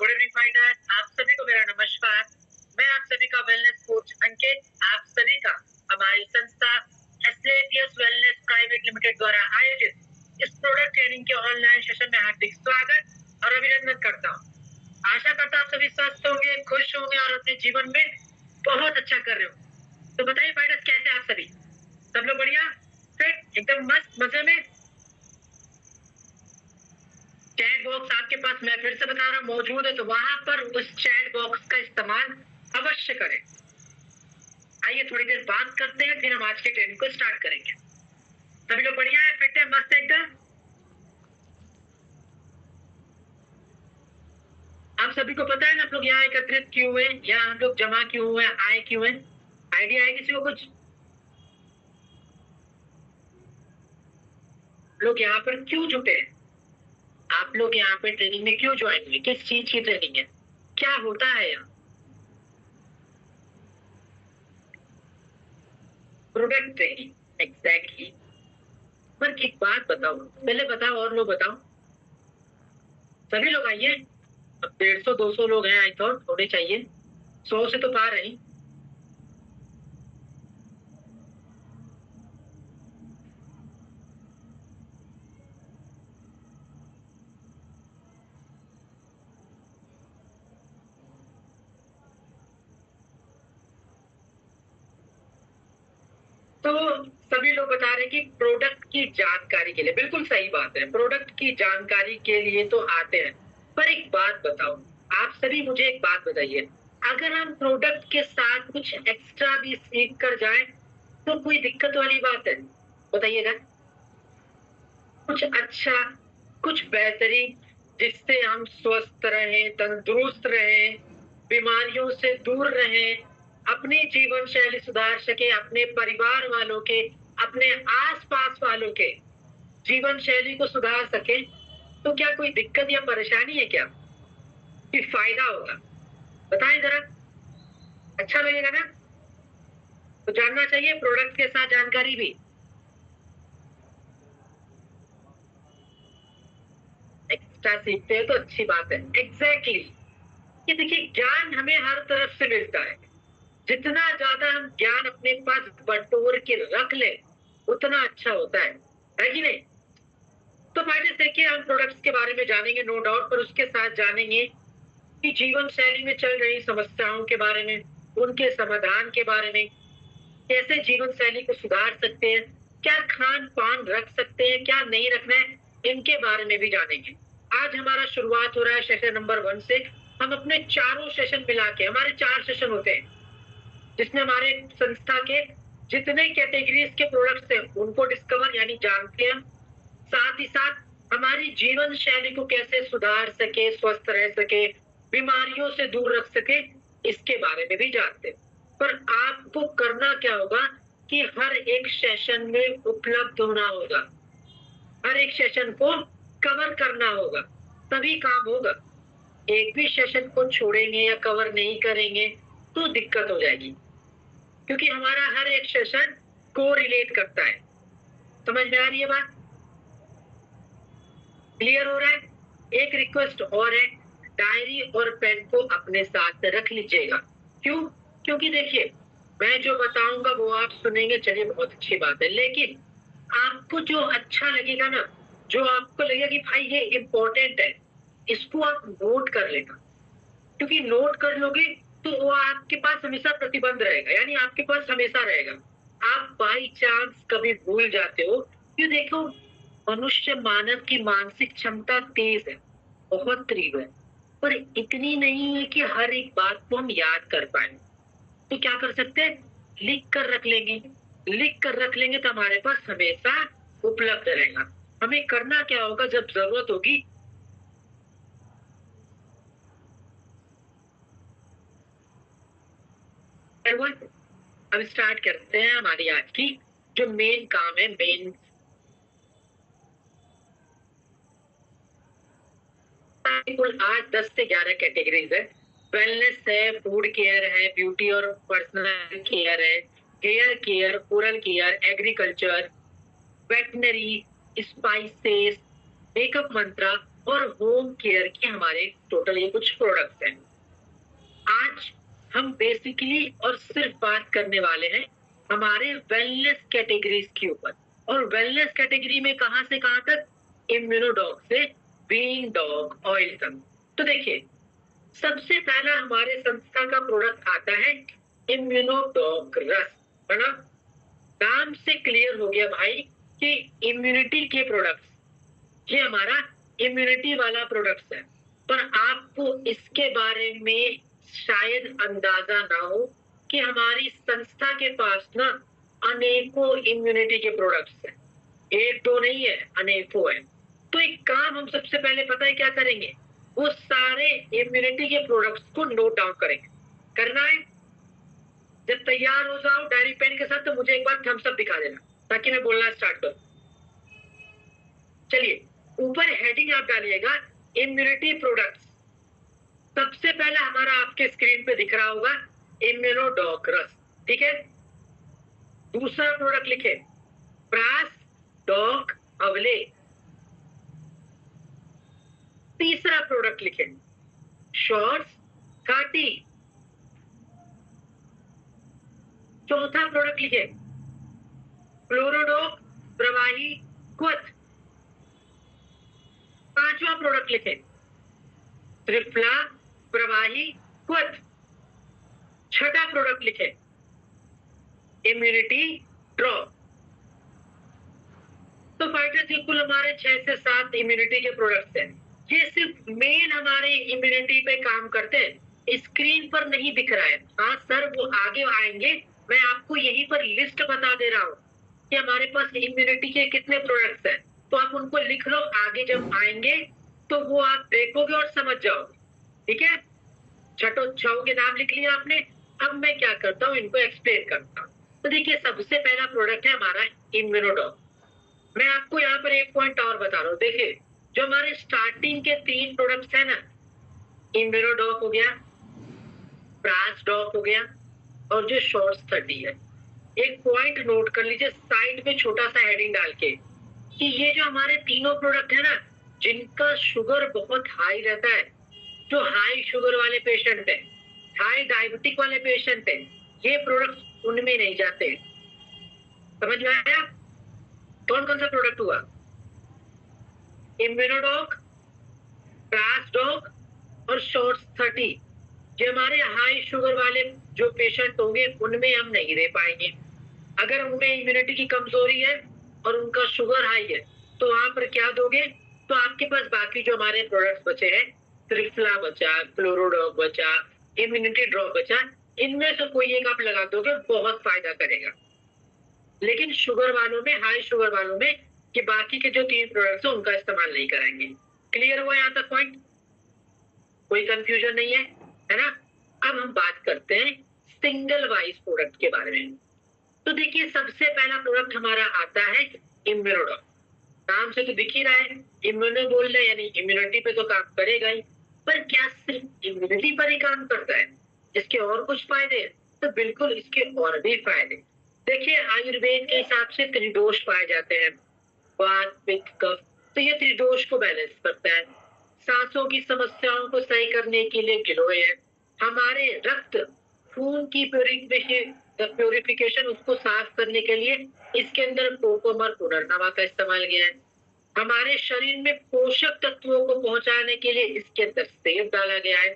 Good evening fighters, आप सभी को मेरा नमस्कार। मैं आप सभी का वेलनेस कोच अंकित, आप सभी का हमारी संस्था एसएटीएस वेलनेस प्राइवेट लिमिटेड द्वारा आयोजित इस प्रोडक्ट ट्रेनिंग के ऑनलाइन सेशन में हार्दिक स्वागत और अभिनंदन करता हूँ। आशा करता हूँ आप सभी स्वस्थ होंगे, खुश होंगे और अपने जीवन में बहुत अच्छा कर रहे हो। तो बताइए फाइटर्स, कैसे आप सभी? सब लोग बढ़िया, फिट, एकदम मस्त, मजे में? चैट बॉक्स आपके पास, मैं फिर से बता रहा हूँ, मौजूद है, तो वहां पर उस चैट बॉक्स का इस्तेमाल अवश्य करें। आइए थोड़ी देर बात करते हैं, फिर हम आज के ट्रेनिंग को स्टार्ट करेंगे। सभी लोग बढ़िया है, फिट है, मस्त एकदम? आप सभी को पता है ना आप लोग यहाँ एकत्रित क्यों हुए, यहाँ हम लोग जमा क्यों हुए, आए क्यों हैं? आइडिया है किसी को कुछ? लोग यहाँ पर क्यों जुटे हैं? आप लोग यहाँ पे ट्रेनिंग में क्यों ज्वाइन हुए? किस चीज की ट्रेनिंग है? क्या होता है यहाँ? Product training, exactly. पर एक बात बताओ, पहले बताओ और लोग बताओ। सभी लोग आइए, अब 150-200 लोग हैं, आई थॉट होने चाहिए, 100 से तो पार है। तो सभी लोग बता रहे कि प्रोडक्ट की जानकारी के लिए, बिल्कुल सही बात है, प्रोडक्ट की जानकारी के लिए तो आते हैं। पर एक बात बताओ, आप सभी मुझे एक बात बताइए, अगर हम प्रोडक्ट के साथ कुछ एक्स्ट्रा भी सीख कर जाए तो कोई दिक्कत वाली बात है? बताइएगा। कुछ अच्छा, कुछ बेहतरीन, जिससे हम स्वस्थ रहे, तंदुरुस्त रहे, बीमारियों से दूर रहे, अपनी जीवन शैली सुधार सके, अपने परिवार वालों के, अपने आसपास वालों के जीवन शैली को सुधार सके, तो क्या कोई दिक्कत या परेशानी है क्या? कि फायदा होगा? बताएं जरा, अच्छा लगेगा ना? तो जानना चाहिए प्रोडक्ट के साथ जानकारी भी। एक्स्ट्रा सीखते हैं तो अच्छी बात है, एग्जैक्टली। ये देखिए, ज्ञान हमें हर तरफ से मिलता है, जितना ज्यादा हम ज्ञान अपने पास बटोर के रख ले उतना अच्छा होता है कि नहीं? तो फाइनली देखिए, हम प्रोडक्ट्स के बारे में जानेंगे नो डाउट, पर उसके साथ जानेंगे कि जीवन शैली में चल रही समस्याओं के बारे में, उनके समाधान के बारे में, कैसे जीवन शैली को सुधार सकते हैं, क्या खान पान रख सकते हैं, क्या नहीं रखना है, इनके बारे में भी जानेंगे। आज हमारा शुरुआत हो रहा है सेशन नंबर 1 से। हम अपने चारों सेशन मिला के, हमारे 4 सेशन होते हैं, जिसमें हमारे संस्था के जितने कैटेगरीज के प्रोडक्ट्स हैं उनको डिस्कवर यानी जानते हैं, साथ ही साथ हमारी जीवन शैली को कैसे सुधार सके, स्वस्थ रह सके, बीमारियों से दूर रख सके, इसके बारे में भी जानते हैं। पर आपको करना क्या होगा कि हर एक सेशन में उपलब्ध होना होगा, हर एक सेशन को कवर करना होगा, तभी काम होगा। एक भी सेशन को छोड़ेंगे या कवर नहीं करेंगे तो दिक्कत हो जाएगी, क्योंकि हमारा हर एक सेशन को रिलेट करता है। समझ में आ रही है बात? क्लियर हो रहा है? एक रिक्वेस्ट और है, डायरी और पेन को अपने साथ रख लीजिएगा। क्यों? क्योंकि देखिए, मैं जो बताऊंगा वो आप सुनेंगे, चलिए बहुत अच्छी बात है, लेकिन आपको जो अच्छा लगेगा ना, जो आपको लगेगा कि भाई ये इम्पोर्टेंट है, इसको आप नोट कर लेना। क्योंकि नोट कर लोगे तो वो आपके पास हमेशा प्रतिबंध रहेगा, यानी आपके पास हमेशा रहेगा। आप बाई चांस कभी भूल जाते हो, क्यों? देखो, मनुष्य मानव की मानसिक क्षमता तेज है, बहुत तीव्र है, पर इतनी नहीं है कि हर एक बात को हम याद कर पाए। तो क्या कर सकते हैं? लिख कर रख लेंगे। लिख कर रख लेंगे तो हमारे पास हमेशा उपलब्ध रहेगा। हमें करना क्या होगा, जब जरूरत होगी अब स्टार्ट करते हैं हमारी आज की जो मेन काम है, मेन कुल 8, 10 से 11 कैटेगरीज है। वेलनेस है, फूड केयर है, ब्यूटी और पर्सनल केयर है, hair care, oral care, agriculture, veterinary, spices, makeup मंत्रा, और होम केयर की हमारे टोटल ये कुछ प्रोडक्ट्स हैं। आज हम बेसिकली और सिर्फ बात करने वाले हैं हमारे वेलनेस कैटेगरीज के ऊपर। और वेलनेस कैटेगरी में कहां से कहां तक? इम्यूनोडॉग से बीइंग डॉग ऑयल तक। तो देखिए, सबसे पहला हमारे संस्था का प्रोडक्ट आता है इम्यूनोडॉग रस, है ना? नाम से क्लियर हो गया भाई कि इम्यूनिटी के प्रोडक्ट्स, ये हमारा इम्यूनिटी वाला प्रोडक्ट्स है। पर आपको इसके बारे में शायद अंदाजा ना हो कि हमारी संस्था के पास ना अनेकों इम्यूनिटी के प्रोडक्ट्स हैं। एक दो नहीं है, अनेकों है। तो एक काम हम सबसे पहले पता है क्या करेंगे? वो सारे इम्यूनिटी के प्रोडक्ट्स को नोट डाउन करेंगे। करना है? जब तैयार हो जाओ डायरी पेन के साथ तो मुझे एक बार थम्स अप दिखा देना ताकि मैं बोलना स्टार्ट करूं। चलिए, ऊपर हेडिंग आप डालिएगा इम्यूनिटी प्रोडक्ट्स। सबसे पहला हमारा आपके स्क्रीन पे दिख रहा होगा इम्यूनोडॉग रस, ठीक है? दूसरा प्रोडक्ट लिखे प्रास डॉग अवले। तीसरा प्रोडक्ट लिखे शॉर्ट्स काटी। चौथा प्रोडक्ट लिखे क्लोरोडॉग प्रवाही क्वथ। पांचवा प्रोडक्ट लिखे त्रिफला प्रवाही क्वथ। छठा प्रोडक्ट लिखे इम्यूनिटी ड्रॉप। तो फाइटर्स कुल हमारे 6 से 7 इम्यूनिटी के प्रोडक्ट्स हैं। ये सिर्फ मेन हमारे इम्यूनिटी पे काम करते हैं। स्क्रीन पर नहीं दिख रहा है। हाँ सर, वो आगे आएंगे। मैं आपको यहीं पर लिस्ट बता दे रहा हूँ कि हमारे पास इम्यूनिटी के कितने प्रोडक्ट्स हैं। तो आप उनको लिख लो, आगे जब आएंगे तो वो आप देखोगे और समझ जाओगे, ठीक है? छठो छो के नाम लिख लिया आपने। अब मैं क्या करता हूँ, इनको एक्सप्लेन करता हूँ। तो देखिए, सबसे पहला प्रोडक्ट है हमारा इम्यूनोडॉग। मैं आपको यहाँ पर एक पॉइंट और बता रहा हूँ। देखिए, जो हमारे स्टार्टिंग के 3 प्रोडक्ट्स है ना, इम्यूनोडॉग हो गया, प्रास डॉग हो गया और जो शॉर्ट्स 30 है। एक पॉइंट नोट कर लीजिए साइड में छोटा सा हेडिंग डाल के कि ये जो हमारे तीनों प्रोडक्ट है ना, जिनका शुगर बहुत हाई रहता है, जो हाई शुगर वाले पेशेंट है, हाई डायबिटिक वाले पेशेंट है, ये प्रोडक्ट उनमें नहीं जाते। समझ में आया? कौन कौन सा प्रोडक्ट हुआ? इम्यूनोडॉग, प्रासडॉग और शॉर्ट्स 30। जो हमारे हाई शुगर वाले जो पेशेंट होंगे उनमें हम नहीं दे पाएंगे। अगर उनमें इम्यूनिटी की कमजोरी है और उनका शुगर हाई है तो वहां पर क्या दोगे? तो आपके पास बाकी जो हमारे प्रोडक्ट्स बचे हैं, त्रिफला बचा, क्लोरोडॉग बचा, इम्यूनिटी ड्रॉप बचा, इनमें से कोई एक आप लगा दोगे, बहुत फायदा करेगा। लेकिन शुगर वालों में, हाई शुगर वालों में, कि बाकी के जो 3 प्रोडक्ट्स हैं उनका इस्तेमाल नहीं करेंगे। क्लियर हुआ यहाँ तक पॉइंट? कोई कंफ्यूजन नहीं है ना? अब हम बात करते हैं सिंगल वाइज प्रोडक्ट के बारे में। तो देखिए, सबसे पहला प्रोडक्ट हमारा आता है इम्यूनोडॉग। नाम से तो दिख ही रहा है, इम्यूनो बोल रहे यानी इम्यूनिटी पे तो काम करेगा ही। पर क्या सिर्फ इम्यूनिटी पर ही काम करता है? इसके और कुछ फायदे हैं? तो बिल्कुल इसके और भी फायदे। देखिए, आयुर्वेद के हिसाब से त्रिदोष पाए जाते हैं, वात पित्त कफ। तो ये त्रिदोष को बैलेंस करता है। सांसों की समस्याओं को सही करने के लिए गिलोय है। हमारे रक्त खून की प्योरिफिकेशन, उसको साफ करने के लिए इसके अंदर कोकोमर पुनर्नवा का इस्तेमाल किया है। हमारे शरीर में पोषक तत्वों को पहुंचाने के लिए इसके अंदर सेब डाला गया है।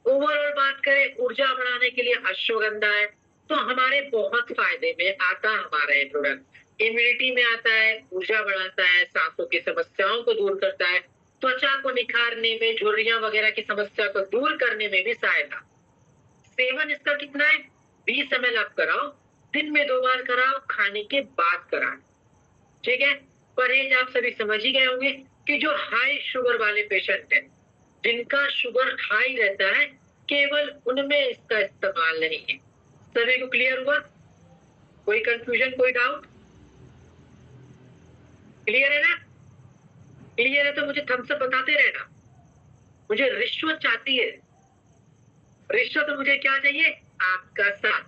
ओवरऑल बात करें, ऊर्जा बढ़ाने के लिए अश्वगंधा है। तो हमारे बहुत फायदे में आता हमारा ये प्रोडक्ट। इम्यूनिटी में आता है, ऊर्जा बढ़ाता है, सांसों की समस्याओं को दूर करता है, त्वचा को निखारने में, झुर्रियां वगैरह की समस्या को दूर करने में भी सहायता। सेवन इसका कितना है? 20 ml आप कराओ, दिन में 2 बार कराओ, खाने के बाद कराओ, ठीक है? परहेज आप सभी समझ ही गए होंगे कि जो हाई शुगर वाले पेशेंट हैं, जिनका शुगर हाई रहता है, केवल उनमें इसका इस्तेमाल नहीं है। सभी को क्लियर हुआ? कोई कंफ्यूजन, कोई डाउट? क्लियर है ना? क्लियर है तो मुझे थम्स अप बताते रहना। मुझे रिश्वत चाहती है, रिश्वत तो मुझे क्या चाहिए? आपका साथ।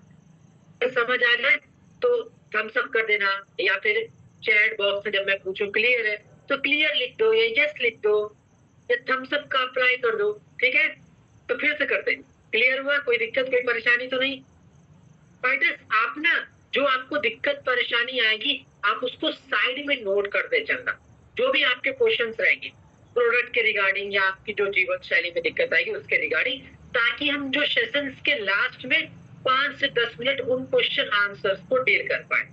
तो समझ आ जाए तो थम्स अप कर देना, या फिर चैट बॉक्स में जब मैं पूछूं क्लियर है तो क्लियर लिख दो या यस लिख दो। या थम्स अप का अप्लाई कर दो, ठीक है। तो फिर से करते हैं, क्लियर हुआ? कोई दिक्कत कोई परेशानी तो नहीं? फाइटर्स आप ना जो आपको दिक्कत परेशानी आएगी आप उसको साइड में नोट करते चलना, जो भी आपके क्वेश्चंस रहेंगे प्रोडक्ट के रिगार्डिंग या आपकी जो जीवन शैली में दिक्कत आएगी उसके रिगार्डिंग, ताकि हम जो सेशंस के लास्ट में 5 से 10 मिनट उन क्वेश्चन आंसर्स को डील कर पाए,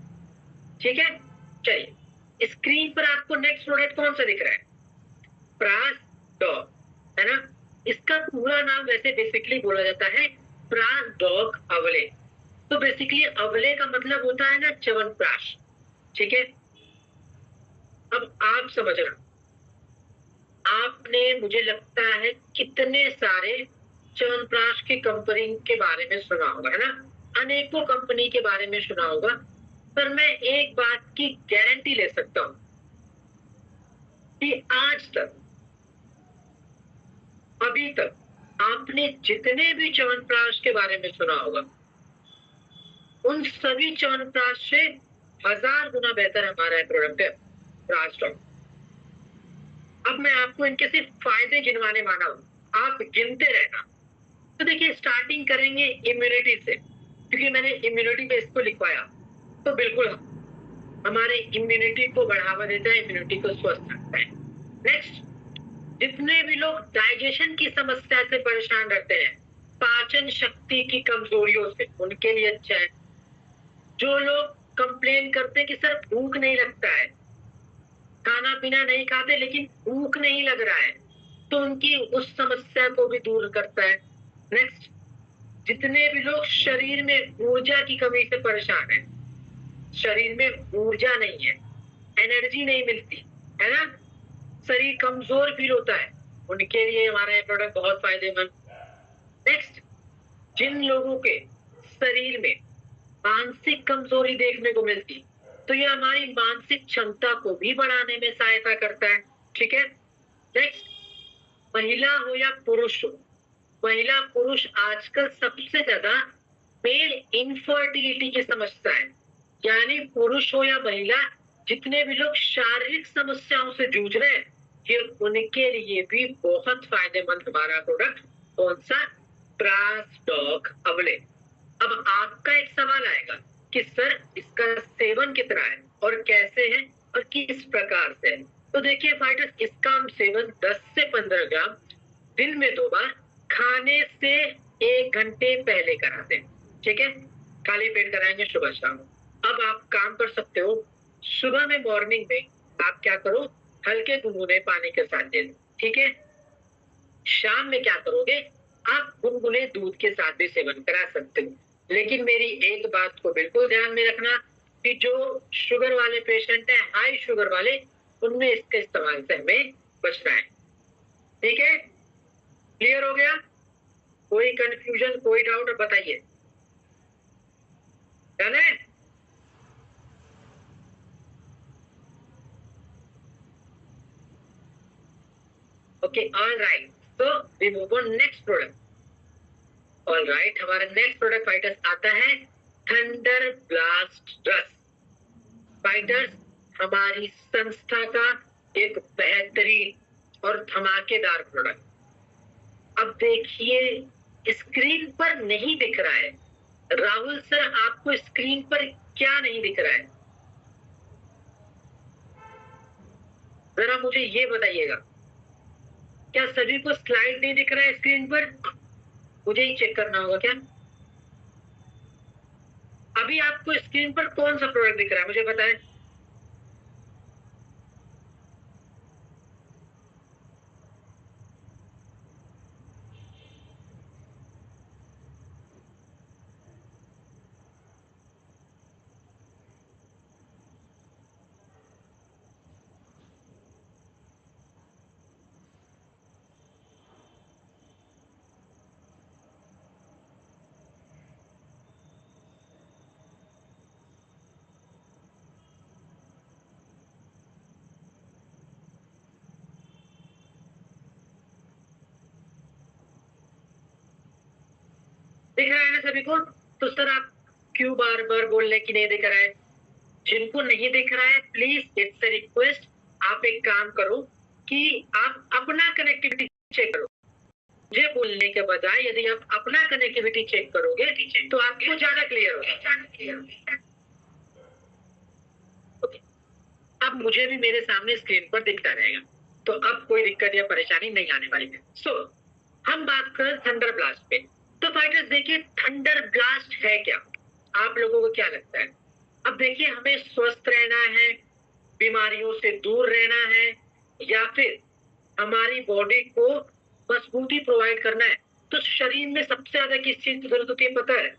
ठीक है। चलिए, स्क्रीन पर आपको नेक्स्ट प्रोडक्ट कौन सा दिख रहा है? प्रास डॉग, है ना। इसका पूरा नाम वैसे बेसिकली बोला जाता है प्रास डॉग अवले। तो बेसिकली अवले का मतलब होता है ना च्यवनप्राश, ठीक है। अब आप समझना, आपने मुझे लगता है कितने सारे च्यवनप्राश की कंपनी के बारे में सुना होगा, है ना। अनेकों कंपनी के बारे में सुना होगा, पर मैं एक बात की गारंटी ले सकता हूं कि आज तक, अभी तक आपने जितने भी च्यवनप्राश के बारे में सुना होगा उन सभी च्यवनप्राश से 1000 गुना बेहतर हमारा है प्रोडक्ट है प्रास डॉग। अब मैं आपको इनके सिर्फ फायदे गिनवाने वाला हूं, आप गिनते रहना। तो देखिए, स्टार्टिंग करेंगे इम्यूनिटी से, क्योंकि मैंने इम्यूनिटी पे इसको लिखवाया। तो बिल्कुल हमारे इम्यूनिटी को बढ़ावा देता है, इम्यूनिटी को स्वस्थ रखता है। नेक्स्ट, जितने भी लोग डाइजेशन की समस्या से परेशान रहते हैं, पाचन शक्ति की कमजोरियों से, उनके लिए अच्छा है। जो लोग कंप्लेन करते हैं कि सर भूख नहीं लगता है, खाना पीना नहीं खाते लेकिन भूख नहीं लग रहा है, तो उनकी उस समस्या को भी दूर करता है। नेक्स्ट, जितने भी लोग शरीर में ऊर्जा की कमी से परेशान है, शरीर में ऊर्जा नहीं है, एनर्जी नहीं मिलती, है ना, शरीर कमजोर फील होता है, उनके लिए हमारा ये प्रोडक्ट बहुत फायदेमंद। नेक्स्ट, जिन लोगों के शरीर में मानसिक कमजोरी देखने को मिलती, तो ये हमारी मानसिक क्षमता को भी बढ़ाने में सहायता करता है, ठीक है। नेक्स्ट, महिला हो या पुरुष हो, महिला पुरुष आजकल सबसे ज्यादा मेल इनफर्टिलिटी की समस्या है, यानी पुरुष हो या महिला, जितने भी लोग शारीरिक समस्याओं से जूझ रहे हैं, ये उनके लिए भी बहुत फायदेमंद हमारा प्रोडक्ट कौन सा? प्रास डॉग अवले। अब आपका एक सवाल आएगा कि सर इसका सेवन कितना है और कैसे है और किस प्रकार से है। तो देखिए फाइटर्स, इसका हम सेवन 10 से 15 ग्राम दिन में 2 बार खाने से 1 घंटे पहले कराते हैं, ठीक है। खाली पेट कराएंगे सुबह शाम। अब आप काम कर सकते हो, सुबह में मॉर्निंग में आप क्या करो, हल्के गुनगुने पानी के साथ दे दो, ठीक है। शाम में क्या करोगे, आप गुनगुने दूध के साथ भी सेवन करा सकते हो। लेकिन मेरी एक बात को बिल्कुल ध्यान में रखना कि जो शुगर वाले पेशेंट है, हाई शुगर वाले, उनमें इसके इस्तेमाल से हमें बचना है, ठीक है। क्लियर हो गया? कोई कंफ्यूजन कोई डाउट बताइए, डन है? Okay, all right. तो we move on next product. All right, हमारा नेक्स्ट प्रोडक्ट फाइटर्स आता है थंडर ब्लास्ट रस। फाइटर्स, हमारी संस्था का एक बेहतरीन और धमाकेदार प्रोडक्ट। अब देखिए, स्क्रीन पर नहीं दिख रहा है, राहुल सर आपको स्क्रीन पर क्या नहीं दिख रहा है, जरा मुझे ये बताइएगा। क्या सभी को स्लाइड नहीं दिख रहा है स्क्रीन पर? मुझे ही चेक करना होगा क्या? अभी आपको स्क्रीन पर कौन सा प्रोडक्ट दिख रहा है मुझे बताएं। दिख रहा है ना सभी को? तो सर आप क्यों बार बार बोल रहे कि नहीं दिख रहा है? जिनको नहीं दिख रहा है, प्लीज इट्स अ रिक्वेस्ट, आप एक काम करो कि आप अपना कनेक्टिविटी चेक करो। मुझे बोलने के बजाय यदि आप अपना कनेक्टिविटी चेक करोगे तो आपको ज्यादा क्लियर होगा। ओके, अब मुझे भी मेरे सामने स्क्रीन पर दिखता रहेगा, तो अब कोई दिक्कत या परेशानी नहीं आने वाली है। सो हम बात करें थंडर ब्लास्ट पे। तो फाइटर्स देखिए, थंडर ब्लास्ट है क्या, आप लोगों को क्या लगता है? अब देखिए, हमें स्वस्थ रहना है, बीमारियों से दूर रहना है, या फिर हमारी बॉडी को मजबूती प्रोवाइड करना है, तो शरीर में सबसे ज्यादा किस चीज की जरूरत होती है पता है?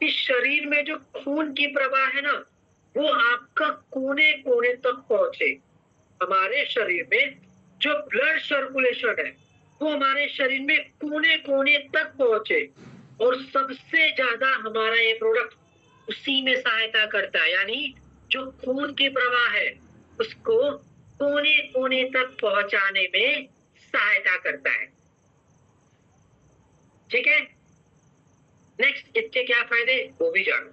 कि शरीर में जो खून की प्रवाह है ना, वो आपका कोने कोने तक पहुंचे। हमारे शरीर में जो ब्लड सर्कुलेशन है वो हमारे शरीर में कोने कोने तक पहुंचे, और सबसे ज्यादा हमारा ये प्रोडक्ट उसी में सहायता करता है। यानी जो खून की प्रवाह है उसको कोने कोने तक पहुंचाने में सहायता करता है। ठीक है, नेक्स्ट इसके क्या फायदे वो भी जानो।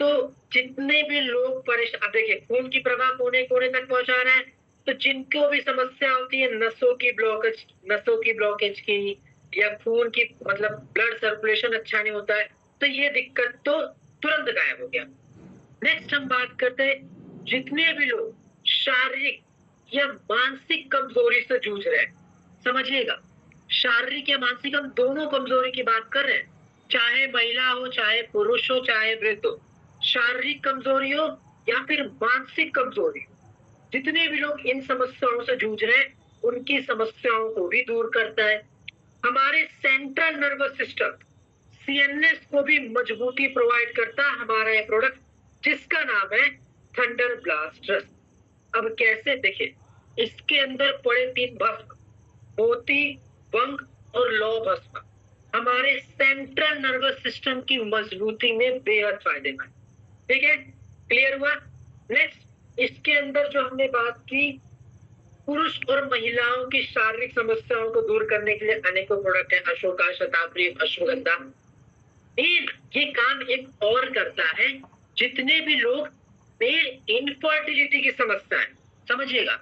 तो जितने भी लोग परेशान, देखिए खून की प्रवाह कोने कोने तक पहुंचा रहा है, तो जिनको भी समस्या होती है नसों की ब्लॉकेज की, या खून की मतलब ब्लड सर्कुलेशन अच्छा नहीं होता है, तो ये दिक्कत तो तुरंत गायब हो गया। नेक्स्ट हम बात करते हैं, जितने भी लोग शारीरिक या मानसिक कमजोरी से जूझ रहे हैं, समझिएगा शारीरिक या मानसिक हम दोनों कमजोरी की बात कर रहे हैं, चाहे महिला हो, चाहे पुरुष हो, चाहे वृद्ध हो, शारीरिक कमजोरी हो या फिर मानसिक कमजोरी हो, जितने भी लोग इन समस्याओं से जूझ रहे हैं उनकी समस्याओं को भी दूर करता है। हमारे सेंट्रल नर्वस सिस्टम सीएनएस को भी मजबूती प्रोवाइड करता है हमारा ये प्रोडक्ट, जिसका नाम है थंडर ब्लास्टर्स। अब कैसे, देखिए इसके अंदर पड़े 3 भस्म, मोती, भंग और लौ भस्म, हमारे सेंट्रल नर्वस सिस्टम की मजबूती में बेहद फायदेमंद। ठीक है, क्लियर हुआ? नेक्स्ट इसके अंदर जो हमने बात की, पुरुष और महिलाओं की शारीरिक समस्याओं को दूर करने के लिए अनेकों प्रोडक्ट है, अशोका, शताब्दी, अश्वगंधा। ये काम एक और करता है, जितने भी लोग मेल इनफर्टिलिटी की समस्या है, समझिएगा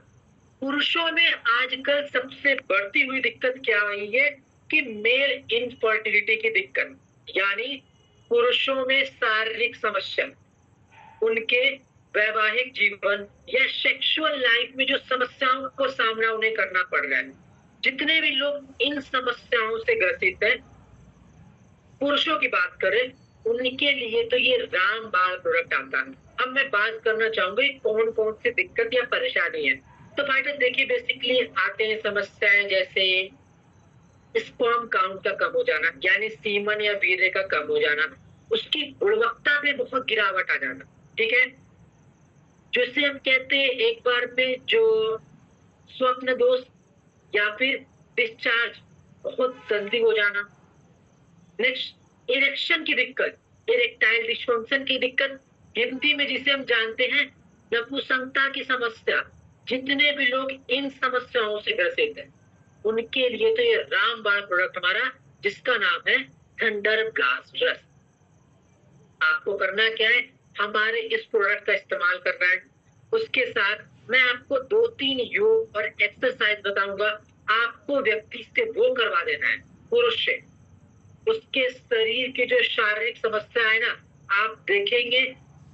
पुरुषों में आजकल सबसे बढ़ती हुई दिक्कत क्या हुई है कि मेल इनफर्टिलिटी की दिक्कत, यानी पुरुषों में शारीरिक समस्या, उनके वैवाहिक जीवन या सेक्सुअल लाइफ में जो समस्याओं को सामना उन्हें करना पड़ रहा है, जितने भी लोग इन समस्याओं से ग्रसित हैं, पुरुषों की बात करें, उनके लिए तो ये रामबाण प्रोडक्ट आता है। अब मैं बात करना चाहूंगी कौन कौन सी दिक्कत या परेशानी है। तो फाइटर देखिए, बेसिकली आते हैं समस्याएं जैसे स्पर्म काउंट का कम हो जाना, यानी सीमन या वीर्य का कम हो जाना, उसकी गुणवत्ता में बहुत गिरावट आ जाना। ठीक है, जैसे हम कहते हैं एक बार में जो स्वप्न दोष या फिर डिस्चार्ज बहुत जल्दी हो जाना। नेक्स्ट इरेक्शन की दिक्कत, इरेक्टाइल डिस्फंक्शन की दिक्कत, हिंदी में जिसे हम जानते हैं नपुंसकता की समस्या, जितने भी लोग इन समस्याओं से ग्रसित हैं उनके लिए तो ये रामबाण प्रोडक्ट हमारा, जिसका नाम है थंडर ब्लास्टर्स। आपको करना क्या है, हमारे इस प्रोडक्ट का इस्तेमाल करना है, उसके साथ मैं आपको 2-3 योग और एक्सरसाइज बताऊंगा, आपको व्यक्ति से वो करवा देना है, पुरुष से। उसके शरीर की जो शारीरिक समस्या है ना, आप देखेंगे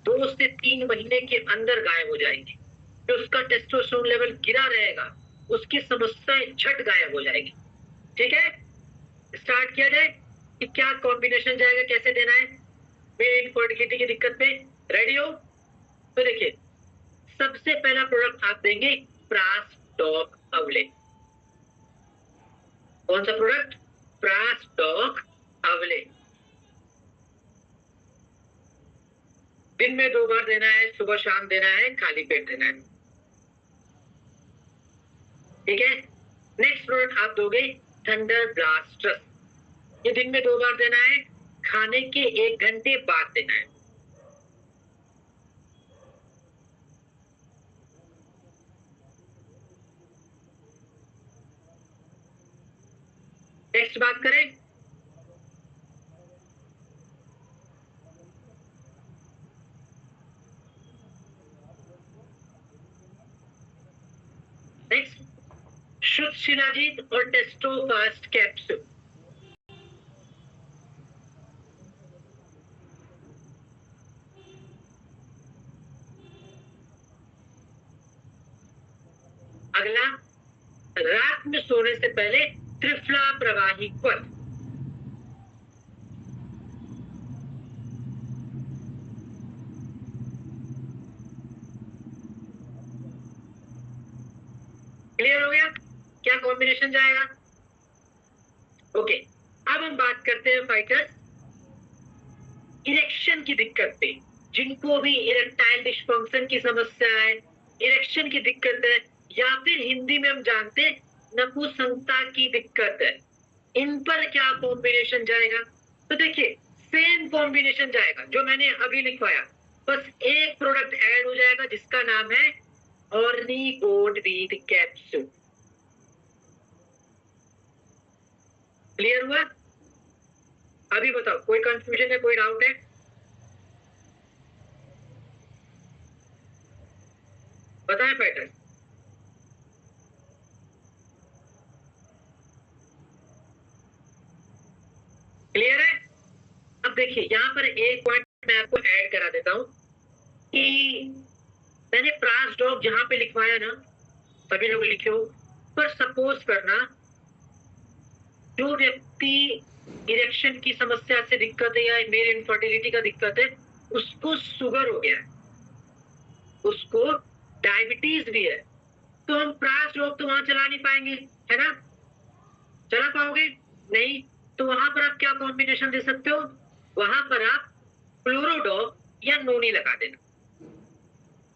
2 से 3 महीने के अंदर गायब हो जाएगी। जो उसका टेस्टोस्टेरोन लेवल गिरा रहेगा, उसकी समस्याएं झट गायब हो जाएगी। ठीक है, स्टार्ट किया जाए कि क्या कॉम्बिनेशन जाएगा, कैसे देना है मेल इनफर्टिलिटी की दिक्कत पे। रेडी हो? तो देखिए, सबसे पहला प्रोडक्ट आप देंगे प्रास डॉक अवले। कौन सा प्रोडक्ट? प्रास डॉक अवले। दिन में 2 बार देना है, सुबह शाम देना है, खाली पेट देना है। ठीक है, नेक्स्ट प्रोडक्ट आप दोगे थंडर ब्लास्टर्स। ये दिन में 2 बार देना है, खाने के 1 घंटे बाद देना है। नेक्स्ट बात करें, नेक्स्ट शिलाजीत और टेस्टोफास्ट कैप्सूल। अगला, रात में सोने से पहले त्रिफला प्रवाही क्वथ। क्लियर हो गया क्या कॉम्बिनेशन जाएगा? ओके, अब हम बात करते हैं फाइटर्स इरेक्शन की दिक्कत पे। जिनको भी इरेक्टाइल डिस्फंक्शन की समस्या है, इरेक्शन की दिक्कत है, या फिर हिंदी में हम जानते हैं नपुंसकता की दिक्कत है, इन पर क्या कॉम्बिनेशन जाएगा? तो देखिए, सेम कॉम्बिनेशन जाएगा जो मैंने अभी लिखवाया, बस एक प्रोडक्ट ऐड हो जाएगा जिसका नाम है ऑर्निगोड वीट कैप्सूल। क्लियर हुआ? अभी बताओ, कोई कंफ्यूजन है, कोई डाउट है? बताएं पैटर्न। क्लियर है? अब देखिए, यहाँ पर एक पॉइंट मैं आपको ऐड करा देता हूं कि मैंने प्रासडॉक जहां पे लिखवाया ना, सभी लोग लिखे हो, पर सपोज करना जो व्यक्ति इरेक्शन की समस्या से दिक्कत है या मेल इनफर्टिलिटी का दिक्कत है, उसको शुगर हो गया है, उसको डायबिटीज भी है, तो हम प्रासडॉक तो वहां चला नहीं पाएंगे, है ना? चला पाओगे? नहीं। तो वहां पर आप क्या कॉम्बिनेशन दे सकते हो? वहां पर आप क्लोरोडॉक या नोनी लगा देना,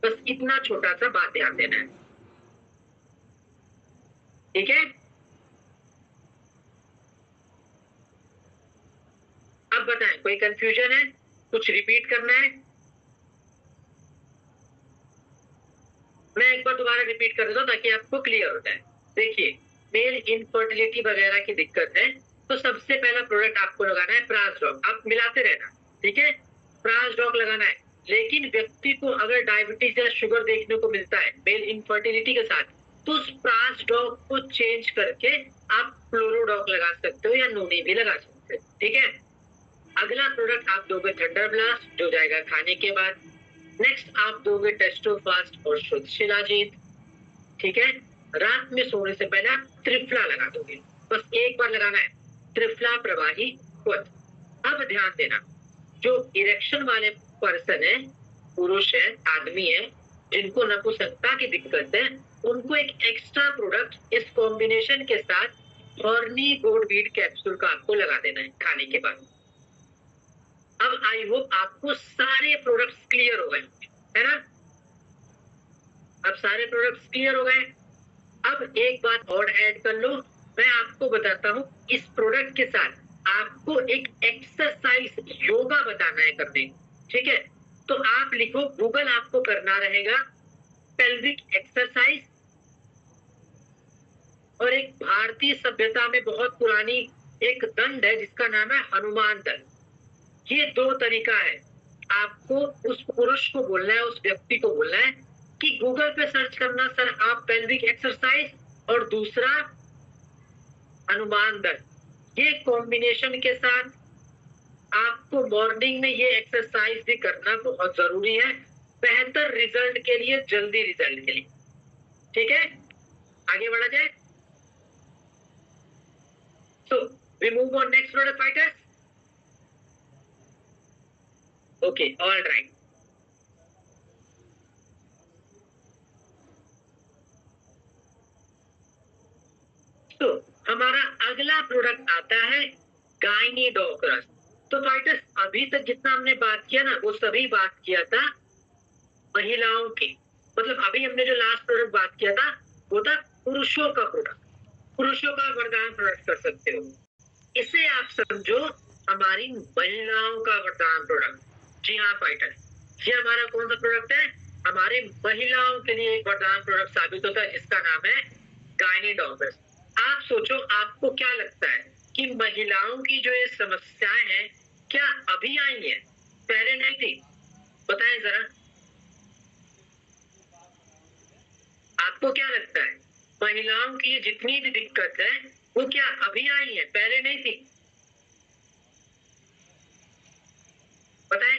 बस इतना छोटा सा बात ध्यान देना है, ठीक है? अब बताएं, कोई कंफ्यूजन है, कुछ रिपीट करना है? मैं एक बार दोबारा रिपीट कर देता हूं ताकि आपको क्लियर हो जाए। देखिए, मेल इनफर्टिलिटी वगैरह की दिक्कत है तो सबसे पहला प्रोडक्ट आपको लगाना है प्रासडॉक। आप मिलाते रहना, ठीक है? प्रासडॉक लगाना है, लेकिन व्यक्ति को अगर डायबिटीज या शुगर देखने को मिलता है मेल इनफर्टिलिटी के साथ, तो उस प्रासडॉक को चेंज करके आप क्लोरोडॉक लगा सकते हो या नोनी भी लगा सकते हो, ठीक है? अगला प्रोडक्ट आप दोगे थंडर ब्लास्ट, जो जाएगा खाने के बाद। नेक्स्ट आप दोगे टेस्टोफास्ट और शुद्ध शिलाजीत, ठीक है? रात में सोने से पहले आप त्रिफला लगा दोगे, बस एक बार लगाना है, त्रिफला प्रवाही क्वथ। अब ध्यान देना, जो इरेक्शन वाले पर्सन है, पुरुष है, आदमी है, जिनको नपुंसकता की दिक्कत है, उनको एक एक्स्ट्रा प्रोडक्ट इस कॉम्बिनेशन के साथ ऑर्निगोड वीट कैप्सूल का आपको लगा देना है खाने के बाद। अब आई होप आपको सारे प्रोडक्ट्स क्लियर हो गए, है ना? अब सारे प्रोडक्ट्स क्लियर हो गए। अब एक बात और ऐड कर लो, मैं आपको बताता हूं, इस प्रोडक्ट के साथ आपको एक एक्सरसाइज योगा बताना है करने, ठीक है? तो आप लिखो, गूगल आपको करना रहेगा पेल्विक एक्सरसाइज, और एक भारतीय सभ्यता में बहुत पुरानी एक दंड है जिसका नाम है हनुमान दंड। ये दो तरीका है, आपको उस पुरुष को बोलना है, उस व्यक्ति को बोलना है कि गूगल पे सर्च करना सर आप पेल्विक एक्सरसाइज, और दूसरा हनुमान दंड। ये कॉम्बिनेशन के साथ आपको मॉर्निंग में ये एक्सरसाइज भी करना बहुत जरूरी है, बेहतर रिजल्ट के लिए, जल्दी रिजल्ट के लिए, ठीक है? आगे बढ़ा जाए। So we move on next product fighters. Okay, all right. तो हमारा अगला प्रोडक्ट आता है गायनीडोक्रस। तो फाइटर्स, अभी तक जितना हमने बात किया ना, वो सभी बात किया था महिलाओं की, मतलब अभी हमने जो लास्ट प्रोडक्ट बात किया था वो था पुरुषों का प्रोडक्ट, पुरुषों का वरदान प्रोडक्ट कर सकते हो। इसे आप समझो हमारी महिलाओं का वरदान प्रोडक्ट। जी हाँ फाइटर, ये हमारा कौन सा प्रोडक्ट है? हमारे महिलाओं के लिए एक वरदान प्रोडक्ट साबित होता है जिसका नाम है गायनीडोक्रस। आप सोचो, आपको क्या लगता है कि महिलाओं की जो ये समस्याएं हैं क्या अभी आई है, पहले नहीं थी? बताएं जरा, आपको क्या लगता है? महिलाओं की जितनी भी दिक्कत है वो क्या अभी आई है, पहले नहीं थी? बताएं।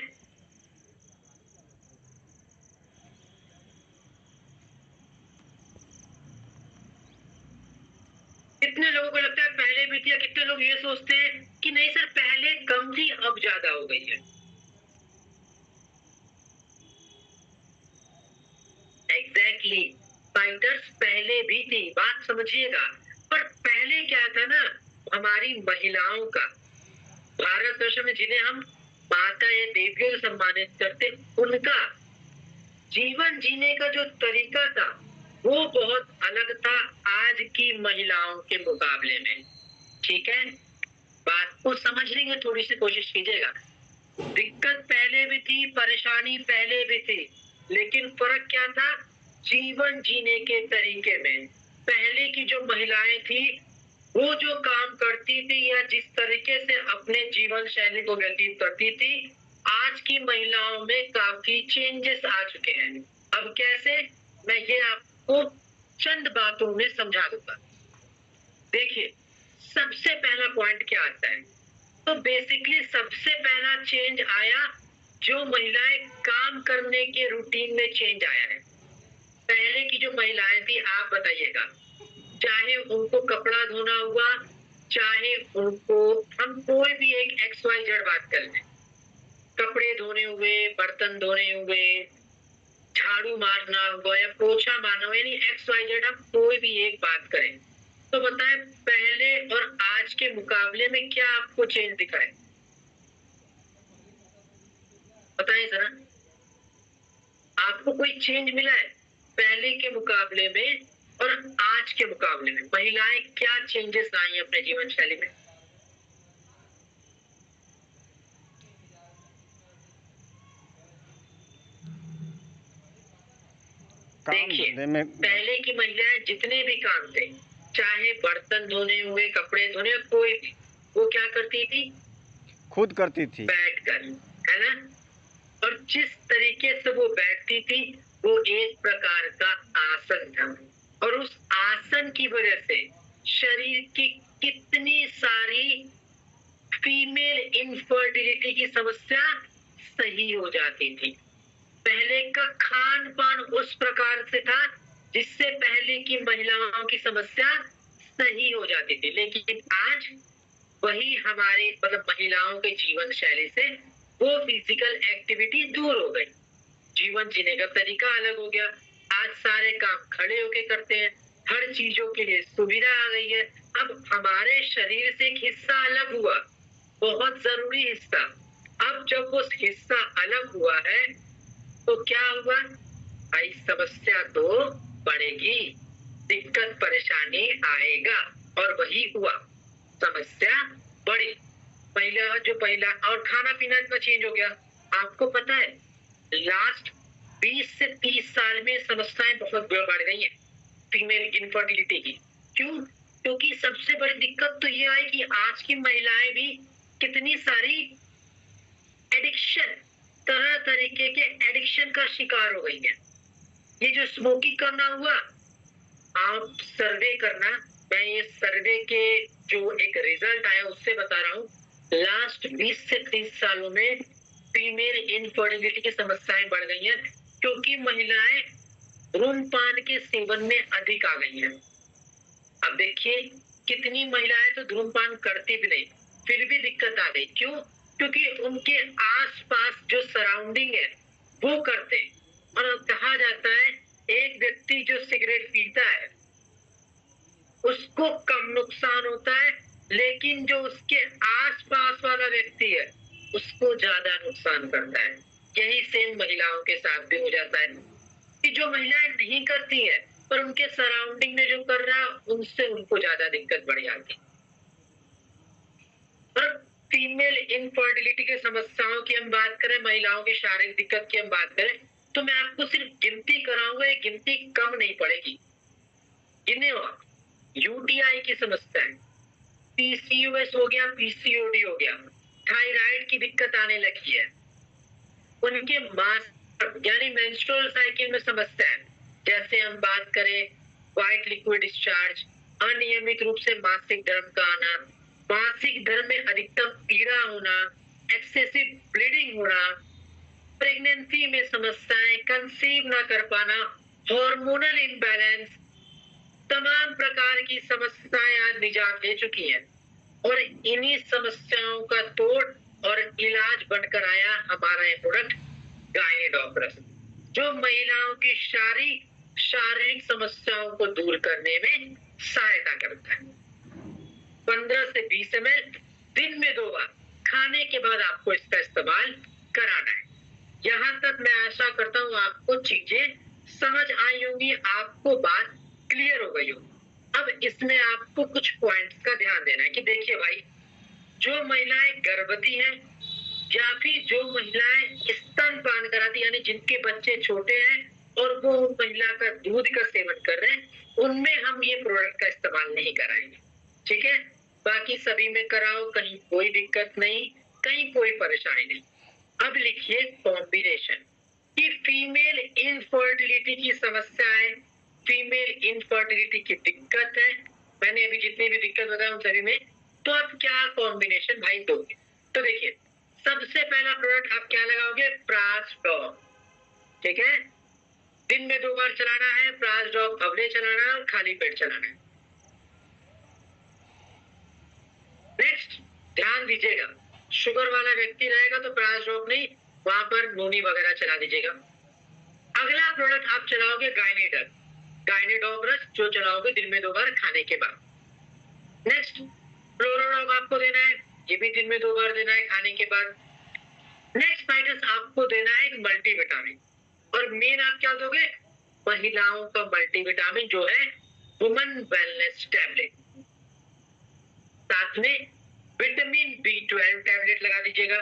कितने लोगों को लगता है पहले भी थी, या कितने लोग ये सोचते हैं कि नहीं सर पहले कम थी अब ज्यादा हो गई है? एग्जैक्टली फाइटर्स पहले भी थी, बात समझिएगा। पर पहले क्या था ना, हमारी महिलाओं का भारत वर्ष में जिन्हें हम माता या देवियों से सम्मानित करते, उनका जीवन जीने का जो तरीका था वो बहुत अलग था आज की महिलाओं के मुकाबले में। ठीक है, बात को समझने की थोड़ी सी कोशिश कीजिएगा। दिक्कत पहले भी थी, परेशानी पहले भी थी, लेकिन फर्क क्या था? जीवन जीने के तरीके में। पहले की जो महिलाएं थी वो जो काम करती थी या जिस तरीके से अपने जीवन शैली को व्यतीत करती थी, आज की महिलाओं में काफी चेंजेस आ चुके हैं। अब कैसे, मैं ये आपको चंद बातों में समझा दूंगा। देखिए, सबसे पहला पॉइंट क्या आता है, तो बेसिकली सबसे पहला चेंज आया जो महिलाएं काम करने के रूटीन में चेंज आया है। पहले की जो महिलाएं थी, आप बताइएगा, चाहे उनको कपड़ा धोना हुआ, चाहे उनको, हम कोई भी एक XYZ बात कर लें, कपड़े धोने हुए, बर्तन धोने हुए, झाड़ू मारना हुआ या पोछा मारना हुआ, यानी XYZ हम कोई भी एक बात करें, तो बताएं पहले और आज के मुकाबले में क्या आपको चेंज दिखाए? बताएं जरा, आपको कोई चेंज मिला है पहले के मुकाबले में और आज के मुकाबले में? महिलाएं क्या चेंजेस लाई अपने जीवन शैली में? देखिए, पहले की महिलाएं जितने भी काम थे, चाहे बर्तन धोने हुए, कपड़े धोने, कोई भी, वो क्या करती थी? खुद करती थी, बैठकर, है ना? और जिस तरीके से वो बैठती थी वो एक प्रकार का आसन था, और उस आसन की वजह से शरीर की कितनी सारी फीमेल इनफर्टिलिटी की समस्या सही हो जाती थी। पहले का खान पान उस प्रकार से था जिससे पहले की महिलाओं की समस्या सही हो जाती थी, लेकिन आज वही हमारे मतलब महिलाओं के जीवन शैली से वो फिजिकल एक्टिविटी दूर हो गई, जीवन जीने का तरीका अलग हो गया। आज सारे काम खड़े होके करते हैं, हर चीजों के लिए सुविधा आ गई है। अब हमारे शरीर से एक हिस्सा अलग हुआ, बहुत जरूरी हिस्सा। अब जब वो हिस्सा अलग हुआ है तो क्या हुआ भाई? समस्या तो बढ़ेगी, दिक्कत परेशानी आएगा, और वही हुआ, समस्या बढ़ी। पहला और खाना पीना इतना चेंज हो गया। आपको पता है लास्ट 20 से 30 साल में समस्याएं बहुत बढ़ गई हैं फीमेल इनफर्टिलिटी की। क्यों? क्योंकि सबसे बड़ी दिक्कत तो ये आई कि आज की महिलाएं भी कितनी सारी एडिक्शन, तरह तरीके के एडिक्शन का शिकार हो गई है। ये जो स्मोकिंग करना हुआ, आप सर्वे करना, मैं ये सर्वे के जो एक रिजल्ट आया उससे बता रहा हूँ, लास्ट 20 से 30 सालों में फीमेल इनफर्टिलिटी की समस्याएं बढ़ गई हैं क्योंकि महिलाएं धूम्रपान के सेवन में अधिक आ गई हैं। अब देखिए, कितनी महिलाएं तो धूम्रपान करती भी नहीं, फिर भी दिक्कत आ गई। क्यों? क्योंकि उनके आसपास जो सराउंडिंग है वो करते, और कहा जाता है एक व्यक्ति जो सिगरेट पीता है उसको कम नुकसान होता है, लेकिन जो उसके आसपास वाला व्यक्ति है उसको ज्यादा नुकसान करता है। यही सेम महिलाओं के साथ भी हो जाता है कि जो महिलाएं नहीं करती है पर उनके सराउंडिंग में जो कर रहा है उनसे उनको ज्यादा दिक्कत बढ़ जाती है। और फीमेल इनफर्टिलिटी की समस्याओं की हम बात करें, महिलाओं की शारीरिक दिक्कत की हम बात करें, तो मैं आपको सिर्फ गिनती कराऊंगा, ये गिनती कम नहीं पड़ेगी। गिने आप, यूटीआई की समस्या है, पीसीओएस हो गया, पीसीओडी हो गया, थायराइड की दिक्कत आने लगी है, उनके मास यानी मेंस्ट्रुअल साइकिल में समस्या है, जैसे हम बात करें व्हाइट लिक्विड डिस्चार्ज, अनियमित रूप से मासिक धर्म का आना, मासिक धर्म में अधिकतम पीड़ा होना, एक्सेसिव ब्लीडिंग होना, प्रेगनेंसी में समस्याएं, कंसीव ना कर पाना, हार्मोनल इम्बैलेंस, तमाम प्रकार की समस्याएं आज निजात ले चुकी हैं और इन्हीं समस्याओं का तोड़ और इलाज बनकर आया हमारा ये प्रोडक्ट गायनेडॉक्टर्स, जो महिलाओं की शारीरिक समस्याओं को दूर करने में सहायता करता है। 15 से 20 ml दिन में 2 बार खाने के बाद आपको इसका इस्तेमाल कराना है। यहाँ तक मैं आशा करता हूँ आपको चीजें समझ आई होंगी, आपको बात क्लियर हो गई हो। अब इसमें आपको कुछ पॉइंट्स का ध्यान देना है कि देखिए भाई, जो महिलाएं गर्भवती हैं या फिर जो महिलाएं स्तनपान कराती यानी जिनके बच्चे छोटे हैं और वो महिला का दूध का सेवन कर रहे हैं, उनमें हम ये प्रोडक्ट का इस्तेमाल नहीं कराएंगे, ठीक है। बाकी सभी में कराओ, कहीं कोई दिक्कत नहीं, कहीं कोई परेशानी नहीं। अब लिखिए कॉम्बिनेशन कि फीमेल इनफर्टिलिटी की समस्या है, फीमेल इनफर्टिलिटी की दिक्कत है, मैंने अभी जितनी भी दिक्कत बताया उन सभी में, तो आप क्या कॉम्बिनेशन भाई दोगे? तो देखिए, सबसे पहला प्रोडक्ट आप क्या लगाओगे? प्रासडॉक, ठीक है। दिन में 2 बार चलाना है, प्रासडॉक अवले चलाना है और खाली पेट चलाना है। नेक्स्ट ध्यान दीजिएगा, शुगर वाला व्यक्ति रहेगा तो प्रासडॉक नहीं, वहां पर नोनी वगैरह चला दीजिएगा। अगला प्रोडक्ट आप चलाओगे गायनेडॉक्टर्स, जो चलाओगे दिन में 2 बार खाने के बाद। नेक्स्ट फ्लोरोडॉक आपको देना है, ये भी दिन में 2 बार देना है खाने के बाद। नेक्स्ट फाइटस आपको देना है एक मल्टीविटामिन, और मेन आप क्या दोगे? महिलाओं का मल्टीविटामिन जो है वुमेन वेलनेस टैबलेट, साथ में विटामिन B12 टैबलेट लगा दीजिएगा।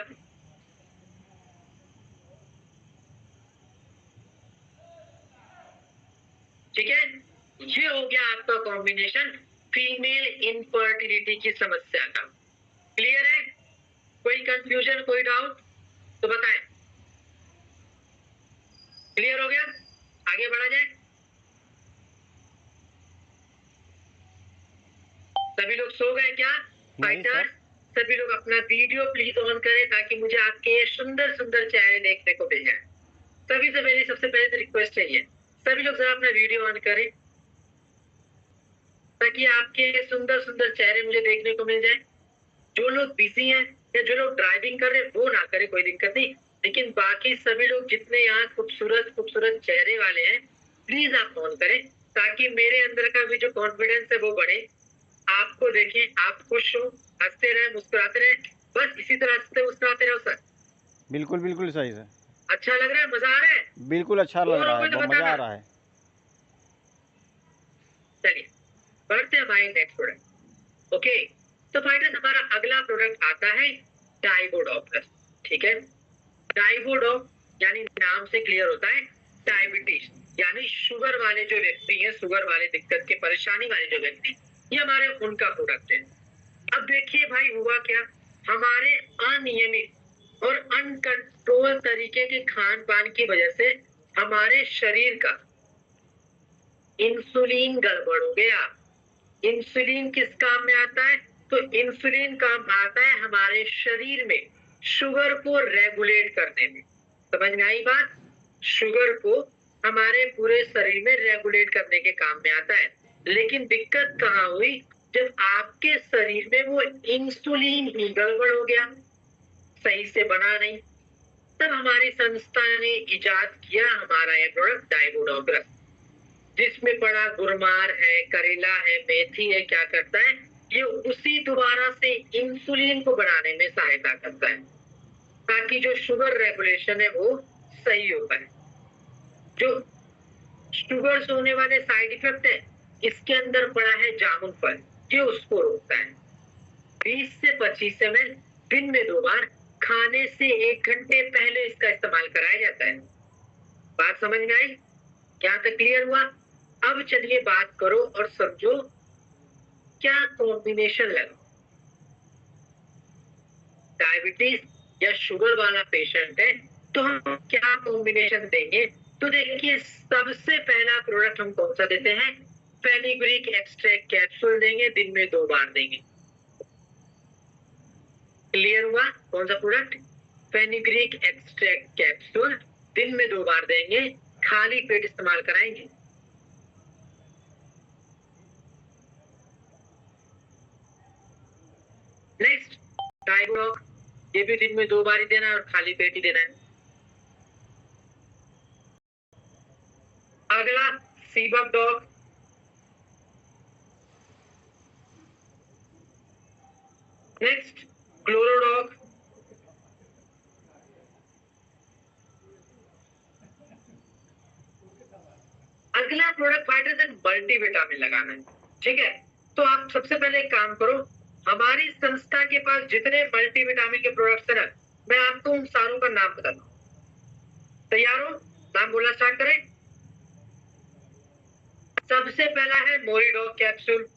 ठीक है, ये हो गया आपका कॉम्बिनेशन फीमेल इनफर्टिलिटी की समस्या का। क्लियर है? कोई कंफ्यूजन, कोई डाउट तो बताएं। क्लियर हो गया? आगे बढ़ा जाए। सभी लोग सो गए क्या? फाइटर, सभी लोग अपना वीडियो प्लीज ऑन करें ताकि मुझे आपके सुंदर सुंदर चेहरे देखने को मिल जाए। सभी से मेरी सबसे पहले तो रिक्वेस्ट है ये, सभी लोग जरा अपना वीडियो ऑन करें ताकि आपके सुंदर सुंदर चेहरे मुझे देखने को मिल जाए। जो लोग बिजी हैं या जो लोग ड्राइविंग कर रहे हैं वो ना करे, कोई दिक्कत नहीं, लेकिन बाकी सभी लोग जितने यहाँ खूबसूरत खूबसूरत चेहरे वाले हैं प्लीज आप ऑन करें ताकि मेरे अंदर का भी जो कॉन्फिडेंस है वो बढ़े। आपको देखें, आप खुश हो, हंसते रहे, मुस्कुराते रहे, बस इसी तरह हंसते मुस्कुराते रहो सर। बिल्कुल बिल्कुल सही सर। अच्छा लग रहा है? मजा आ रहा है? बिल्कुल अच्छा लग रहा है, तो मजा आ रहा है। चलिए बढ़ते हैं हमारे नेक्स्ट प्रोडक्ट। ओके, तो फाइटर्स हमारा अगला प्रोडक्ट आता है डाइवोडॉक्टर्स, ठीक है। डाइवोडॉक यानी नाम से क्लियर होता है डायबिटीज यानी शुगर वाले जो व्यक्ति हैं, शुगर वाले दिक्कत के परेशानी वाले जो व्यक्ति, ये हमारे उनका प्रोडक्ट है। अब देखिए भाई हुआ क्या, हमारे अनियमित और अनकंट्रोल तरीके के खान पान की वजह से हमारे शरीर का इंसुलिन गड़बड़ हो गया। इंसुलिन किस काम में आता है? तो इंसुलिन काम आता है हमारे शरीर में शुगर को रेगुलेट करने में। समझ में आई बात? शुगर को हमारे पूरे शरीर में रेगुलेट करने के काम में आता है। लेकिन दिक्कत कहाँ हुई? जब आपके शरीर में वो इंसुलिन ही गड़बड़ हो गया, सही से बना नहीं, तब हमारी संस्था ने इजाद किया हमारा ये प्रोडक्ट डाइवोडॉक्टर्स, जिसमें बड़ा गुरमार है, करेला है, मेथी है। क्या करता है ये? उसी दोबारा से इंसुलिन को बढ़ाने में सहायता करता है ताकि जो शुगर रेगुलेशन है वो सही हो पाए। जो शुगर से होने वाले साइड इफेक्ट है, इसके अंदर पड़ा है जामुन फल, ये उसको रोकता है। 20 से 25 ml दिन में 2 बार खाने से 1 घंटे पहले इसका इस्तेमाल कराया जाता है। बात समझ में आई? यहाँ तक क्लियर हुआ? अब चलिए बात करो और समझो क्या कॉम्बिनेशन लगा। डायबिटीज या शुगर वाला पेशेंट है तो हम क्या कॉम्बिनेशन देंगे? तो देखिए, सबसे पहला प्रोडक्ट हम कौन सा देते हैं? फेनिग्रीक एक्सट्रैक्ट कैप्सूल देंगे, दिन में 2 बार देंगे। क्लियर हुआ? कौन सा प्रोडक्ट? फेनिग्रीक एक्सट्रैक्ट कैप्सूल दिन में 2 बार देंगे, खाली पेट इस्तेमाल कराएंगे। नेक्स्ट टाइगोडॉग, ये भी दिन में 2 बार ही देना है और खाली पेट ही देना है। अगला सीबकडॉग, नेक्स्ट क्लोरोडॉग, अगला प्रोडक्ट हाइड्रोजन मल्टीविटामिन लगाना है। ठीक है, तो आप सबसे पहले एक काम करो, हमारी संस्था के पास जितने मल्टीविटामिन के प्रोडक्ट्स है ना, मैं आपको उन सारों का नाम बताता हूँ। तैयार हो? नाम बोलना स्टार्ट करें। सबसे पहला है मोरिडॉग कैप्सूल,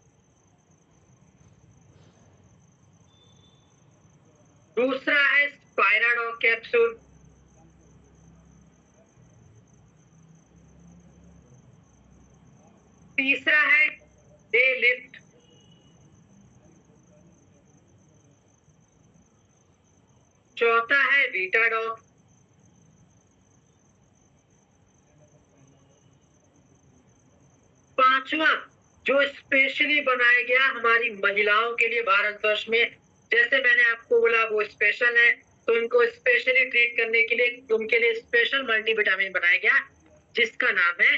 दूसरा है स्पायराडॉग कैप्सूल, तीसरा है डे लिफ्ट, चौथा है वीटाडॉग, पांचवा जो स्पेशली बनाया गया हमारी महिलाओं के लिए भारतवर्ष में, जैसे मैंने आपको बोला वो स्पेशल है, तो इनको स्पेशली ट्रीट करने के लिए उनके लिए स्पेशल मल्टीविटामिन बनाया गया, जिसका नाम है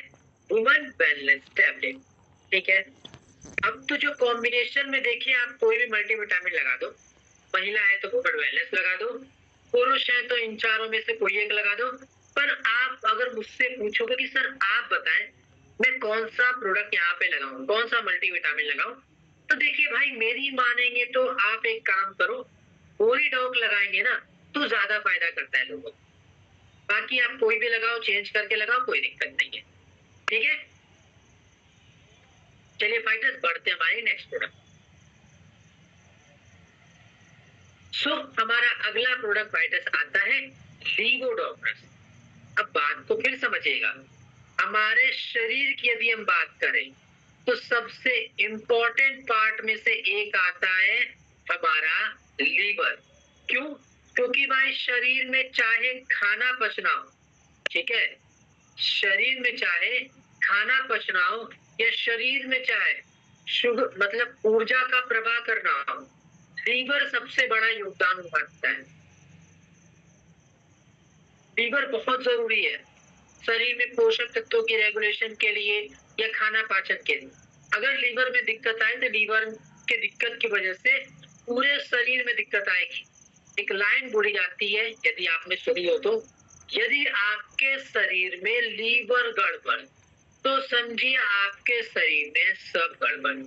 वुमन वेलनेस टैबलेट। ठीक है, अब तो जो कॉम्बिनेशन में देखिए, आप कोई भी मल्टीविटामिन लगा दो, महिला है तो वुमन वेलनेस लगा दो, पुरुष है तो इन चारों में से कोई एक लगा दो। पर आप अगर मुझसे पूछोगे कि सर आप बताएं मैं कौन सा प्रोडक्ट यहाँ पे लगाऊं, कौन सा मल्टीविटामिन लगाऊं, तो देखिए भाई, मेरी मानेंगे तो आप एक काम करो, मोरिडॉग लगाएंगे ना तो ज्यादा फायदा करता है लोगों को। बाकी आप कोई भी लगाओ, चेंज करके लगाओ, कोई दिक्कत नहीं है। ठीक है, चलिए फाइटर्स बढ़ते हैं हमारे नेक्स्ट प्रोडक्ट। सो हमारा अगला प्रोडक्ट फाइटर्स आता है लीवोडॉग्रेस। अब बात को फिर समझिएगा, हमारे शरीर की यदि हम बात करें तो सबसे इंपॉर्टेंट पार्ट में से एक आता है हमारा लीवर। क्यों? क्योंकि भाई शरीर में चाहे खाना पचना हो, ठीक है, शरीर में चाहे खाना पचना हो या शरीर में चाहे शुगर मतलब ऊर्जा का प्रवाह करना हो, लीवर सबसे बड़ा योगदान निभाता है। लीवर बहुत जरूरी है शरीर में पोषक तत्वों की रेगुलेशन के लिए या खाना पाचन के लिए। अगर लीवर में दिक्कत आए तो लीवर के दिक्कत की वजह से पूरे शरीर में दिक्कत आएगी। एक लाइन बोली जाती है, यदि आपने सुनी हो तो, यदि आपके शरीर में लीवर गड़बड़ तो समझिए आपके शरीर में सब गड़बड़।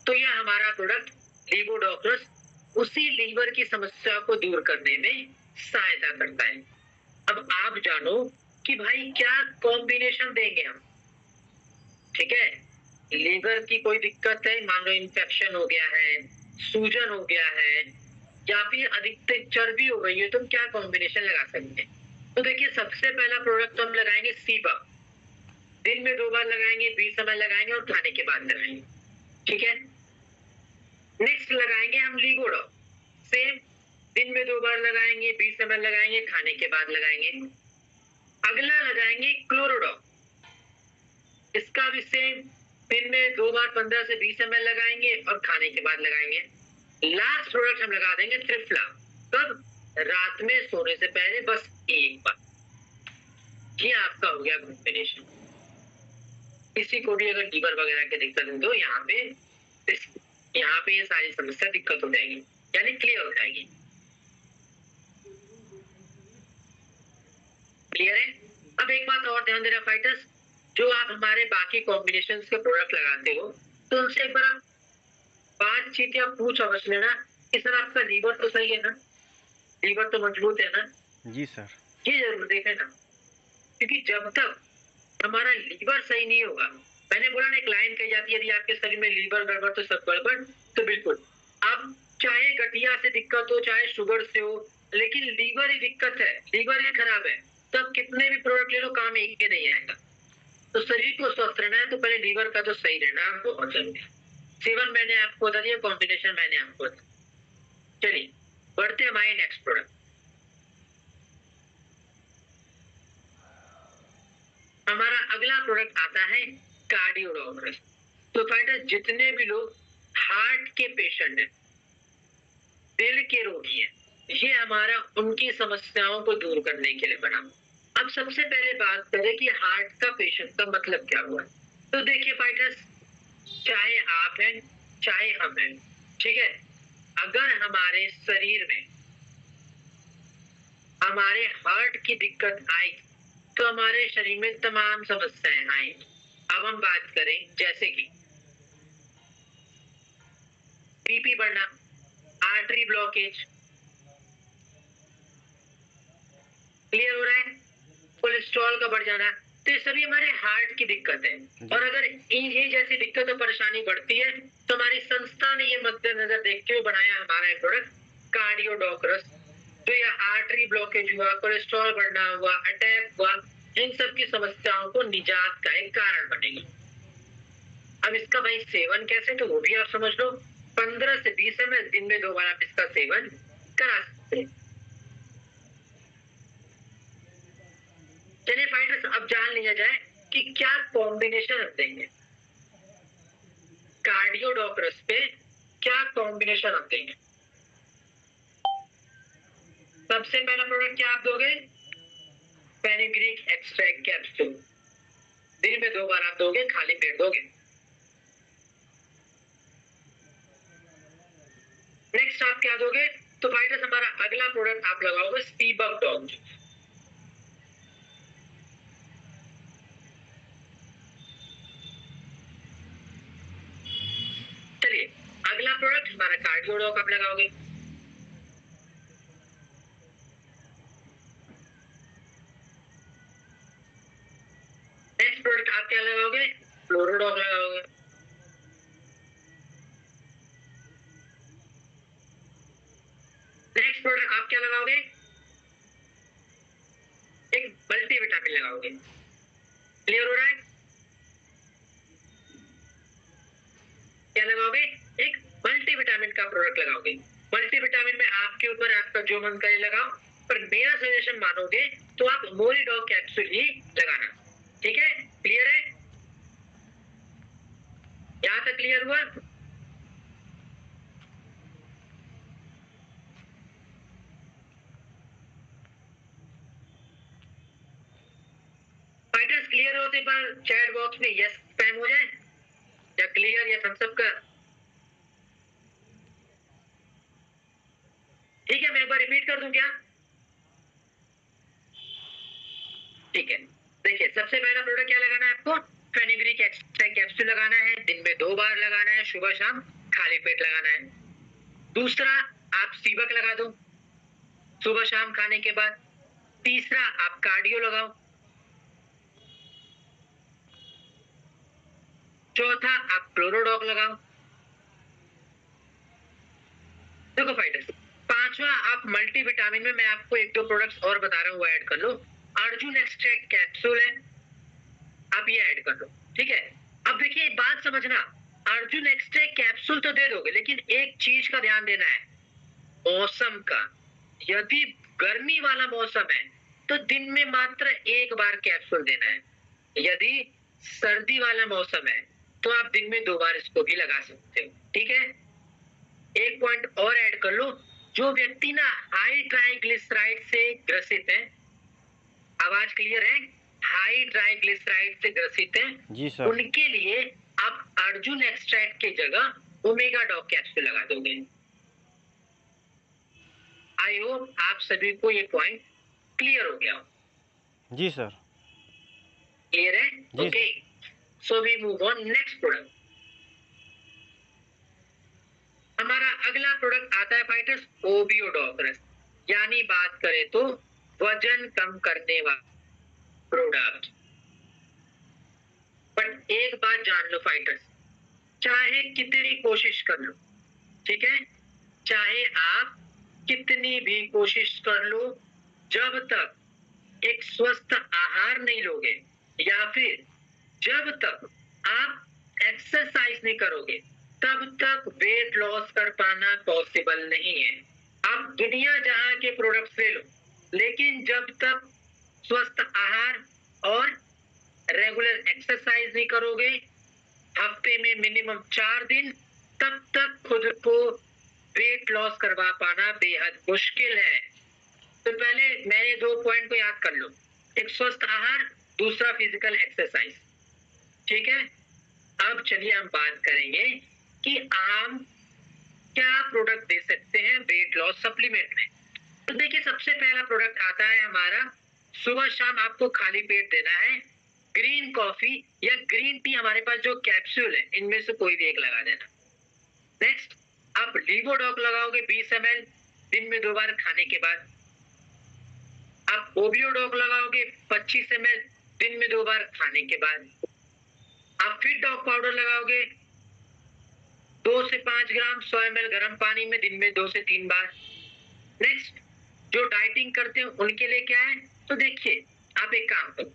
तो यह हमारा प्रोडक्ट लीवोडॉग्रेस उसी लीवर की समस्या को दूर करने में सहायता करता है। अब आप जानो कि भाई क्या कॉम्बिनेशन देंगे हम। ठीक है, लीवर की कोई दिक्कत है, मान लो इन्फेक्शन हो गया है, सूजन हो गया है या फिर अधिक चर्बी हो गई है, तो हम क्या कॉम्बिनेशन लगा सकते हैं? तो देखिए, सबसे पहला प्रोडक्ट तो हम लगाएंगे सीबा, दिन में 2 बार लगाएंगे, 20 ml लगाएंगे और खाने के बाद लगाएंगे। ठीक है, नेक्स्ट लगाएंगे हम लीवोडॉग, सेम दिन में 2 बार लगाएंगे, 20 ml लगाएंगे, खाने के बाद लगाएंगे। अगला लगाएंगे क्लोरोडॉग, इसका भी सेम दिन में 2 बार 15 से 20 ml लगाएंगे और खाने के बाद लगाएंगे। लास्ट प्रोडक्ट हम लगा देंगे त्रिफला, कब? रात में सोने से पहले बस एक बार। ये आपका हो गया कॉम्बिनेशन। किसी को भी अगर लीवर वगैरह की दिक्कत हो तो यहाँ पे ये सारी समस्या दिक्कत हो जाएगी, यानी क्लियर हो जाएगी। क्लियर है? अब एक बात और ध्यान देना फाइटर्स, जो आप हमारे बाकी कॉम्बिनेशन के प्रोडक्ट लगाते हो तो उनसे एक बार बातचीत या पूछ अवश्य लेना कि सर आपका लीवर तो सही है ना, लीवर तो मजबूत है ना? जी सर। ये जरूर देखें ना, क्योंकि जब तक हमारा लीवर सही नहीं होगा, मैंने बोला ना, एक लाइन कही जाती है, यदि आपके शरीर में लीवर गड़बड़ तो सब गड़बड़। तो बिल्कुल, आप चाहे गठिया से दिक्कत हो, चाहे शुगर से हो, लेकिन लीवर ही दिक्कत है, लीवर ही खराब है, तब कितने भी प्रोडक्ट ले लो काम एक ही नहीं आएगा। तो शरीर को स्वस्थ रहना है तो पहले लीवर का तो सही रहना बहुत जरूरी है। सेवन मैंने आपको बता दिया, कॉम्बिनेशन मैंने आपको बता दिया। चलिए बढ़ते हमारे नेक्स्ट प्रोडक्ट। हमारा अगला प्रोडक्ट आता है कार्डियोडॉक्टर्स। तो फाइटर जितने भी लोग हार्ट के पेशेंट हैं, दिल के रोगी हैं, ये हमारा उनकी समस्याओं को दूर करने के लिए बना। अब सबसे पहले बात करें कि हार्ट का पेशेंट का मतलब क्या हुआ। तो देखिए फाइटर्स, चाहे आप हैं चाहे हम हैं, ठीक है, अगर हमारे शरीर में हमारे हार्ट की दिक्कत आई तो हमारे शरीर में तमाम समस्याएं आई। अब हम बात करें जैसे कि बीपी बढ़ना, आर्टरी ब्लॉकेज, क्लियर हो रहा है, कोलेस्ट्रॉल का बढ़ जाना, तो ये सभी हमारे हार्ट की दिक्कत है। और अगर इन्हीं जैसी दिक्कत और परेशानी बढ़ती है तो हमारी संस्था ने ये मद्देनजर देखते हुए बनाया हमारा एक प्रोडक्ट कार्डियोडॉक्टर्स। तो ये आर्टरी ब्लॉकेज हुआ, कोलेस्ट्रॉल बढ़ना हुआ, अटैक हुआ, इन सब की समस्याओं को निजात का एक कारण बनेगी। अब इसका भाई सेवन कैसे, तो वो भी आप समझ लो, 15 से 20 ml दिन में 2 बार आप इसका सेवन करा सकते हैं। चलिए फाइटर्स, अब जान लिया जाए कि क्या कॉम्बिनेशन हम देंगे कार्डियोडॉक्टर्स पे, क्या कॉम्बिनेशन हम देंगे। सबसे पहला प्रोडक्ट क्या आप दोगे, फेनुग्रीक एक्सट्रैक्ट कैप्सूल, दिन में 2 बार आप दोगे, खाली पेट दोगे। नेक्स्ट आप क्या दोगे, तो फाइटर्स हमारा अगला प्रोडक्ट आप लगाओगे सीबक डॉग। चलिए अगला प्रोडक्ट हमारा कार्डियोडॉक आप लगाओगे। नेक्स्ट प्रोडक्ट आप क्या लगाओगे, फ्लोरोडॉक लगाओगे। नेक्स्ट प्रोडक्ट आप क्या लगाओगे, एक मल्टीविटामिन लगाओगे। क्लियर हो रहा है, क्या लगाओगे, एक मल्टीविटामिन का प्रोडक्ट लगाओगे। मल्टीविटामिन में आपके ऊपर आपका जो मन करे लगाओ, पर मेरा सजेशन मानोगे तो आप मोरिडॉग कैप्सूल ही लगाना, ठीक है। क्लियर है, यहां तक क्लियर हुआ। फाइटर्स क्लियर होते पर चैट बॉक्स में यस स्पैम हो जाए, या क्लियर या थम्स अप का। ठीक है, मैं एक बार रिपीट कर दूं क्या, ठीक है। देखिए सबसे पहला प्रोडक्ट क्या लगाना है आपको, फेनुग्रीक एक्सट्रैक्ट कैप्सूल लगाना है, दिन में 2 बार लगाना है, सुबह शाम खाली पेट लगाना है। दूसरा आप सीबक लगा दो सुबह शाम खाने के बाद। तीसरा आप कार्डियो लगाओ। चौथा आप क्लोरोडॉक लगाओ। देखो फाइटर्स, पांचवा आप मल्टीविटामिन में मैं आपको 1-2 प्रोडक्ट्स और बता रहा हूँ, वो ऐड कर लो। अर्जुन एक्सट्रैक्ट कैप्सूल है, आप ये ऐड कर लो, ठीक है। अब देखिए बात समझना, अर्जुन एक्सट्रैक्ट कैप्सूल तो दे दोगे, लेकिन एक चीज का ध्यान देना है, मौसम का। यदि गर्मी वाला मौसम है तो दिन में मात्र 1 बार कैप्सूल देना है। यदि सर्दी वाला मौसम है तो आप दिन में 2 बार इसको भी लगा सकते हो, ठीक है। एक पॉइंट और ऐड कर लो, जो व्यक्ति ना हाई ट्राइग्लिसराइड से ग्रसित है, आवाज क्लियर है, हाई ट्राइग्लिसराइड से ग्रसित है जी सर। उनके लिए आप अर्जुन एक्सट्रैक्ट की जगह ओमेगा डॉग कैप्सूल लगा दोगे। आई होप आप सभी को ये पॉइंट क्लियर हो गया। जी सर। क्लियर है, जी okay. So we move on next product. हमारा अगला प्रोडक्ट आता है फाइटर्स ओबियोडॉक्टर्स, यानी बात करें तो वजन कम करने वाला प्रोडक्ट। बट एक बात जान लो फाइटर्स, चाहे कितनी कोशिश कर लो, ठीक है, चाहे आप कितनी भी कोशिश कर लो, जब तक एक स्वस्थ आहार नहीं लोगे या फिर जब तक आप एक्सरसाइज नहीं करोगे तब तक वेट लॉस कर पाना पॉसिबल नहीं है। आप दुनिया जहां के प्रोडक्ट्स ले लो, लेकिन जब तक स्वस्थ आहार और रेगुलर एक्सरसाइज नहीं करोगे, हफ्ते में मिनिमम 4 दिन, तब तक खुद को वेट लॉस करवा पाना बेहद मुश्किल है। तो पहले मैंने 2 पॉइंट को याद कर लो, एक स्वस्थ आहार, दूसरा फिजिकल एक्सरसाइज। ठीक है, अब चलिए हम बात करेंगे कि हम क्या प्रोडक्ट दे सकते हैं वेट लॉस सप्लीमेंट में। तो देखिए, सबसे पहला प्रोडक्ट आता है हमारा, सुबह शाम आपको खाली पेट देना है ग्रीन कॉफी या ग्रीन टी, हमारे पास जो कैप्सूल है इनमें से कोई भी एक लगा देना। नेक्स्ट, आप लीवोडॉक लगाओगे 20 ml दिन में 2 बार खाने के बाद। आप ओबियोडॉक लगाओगे 25 ml दिन में 2 बार खाने के बाद। आप फिट डॉग पाउडर लगाओगे 2 से 5 ग्राम 100 ml गर्म पानी में दिन में 2 से 3 बार। नेक्स्ट, जो डाइटिंग करते हैं उनके लिए क्या है, तो देखिए आप एक काम करो,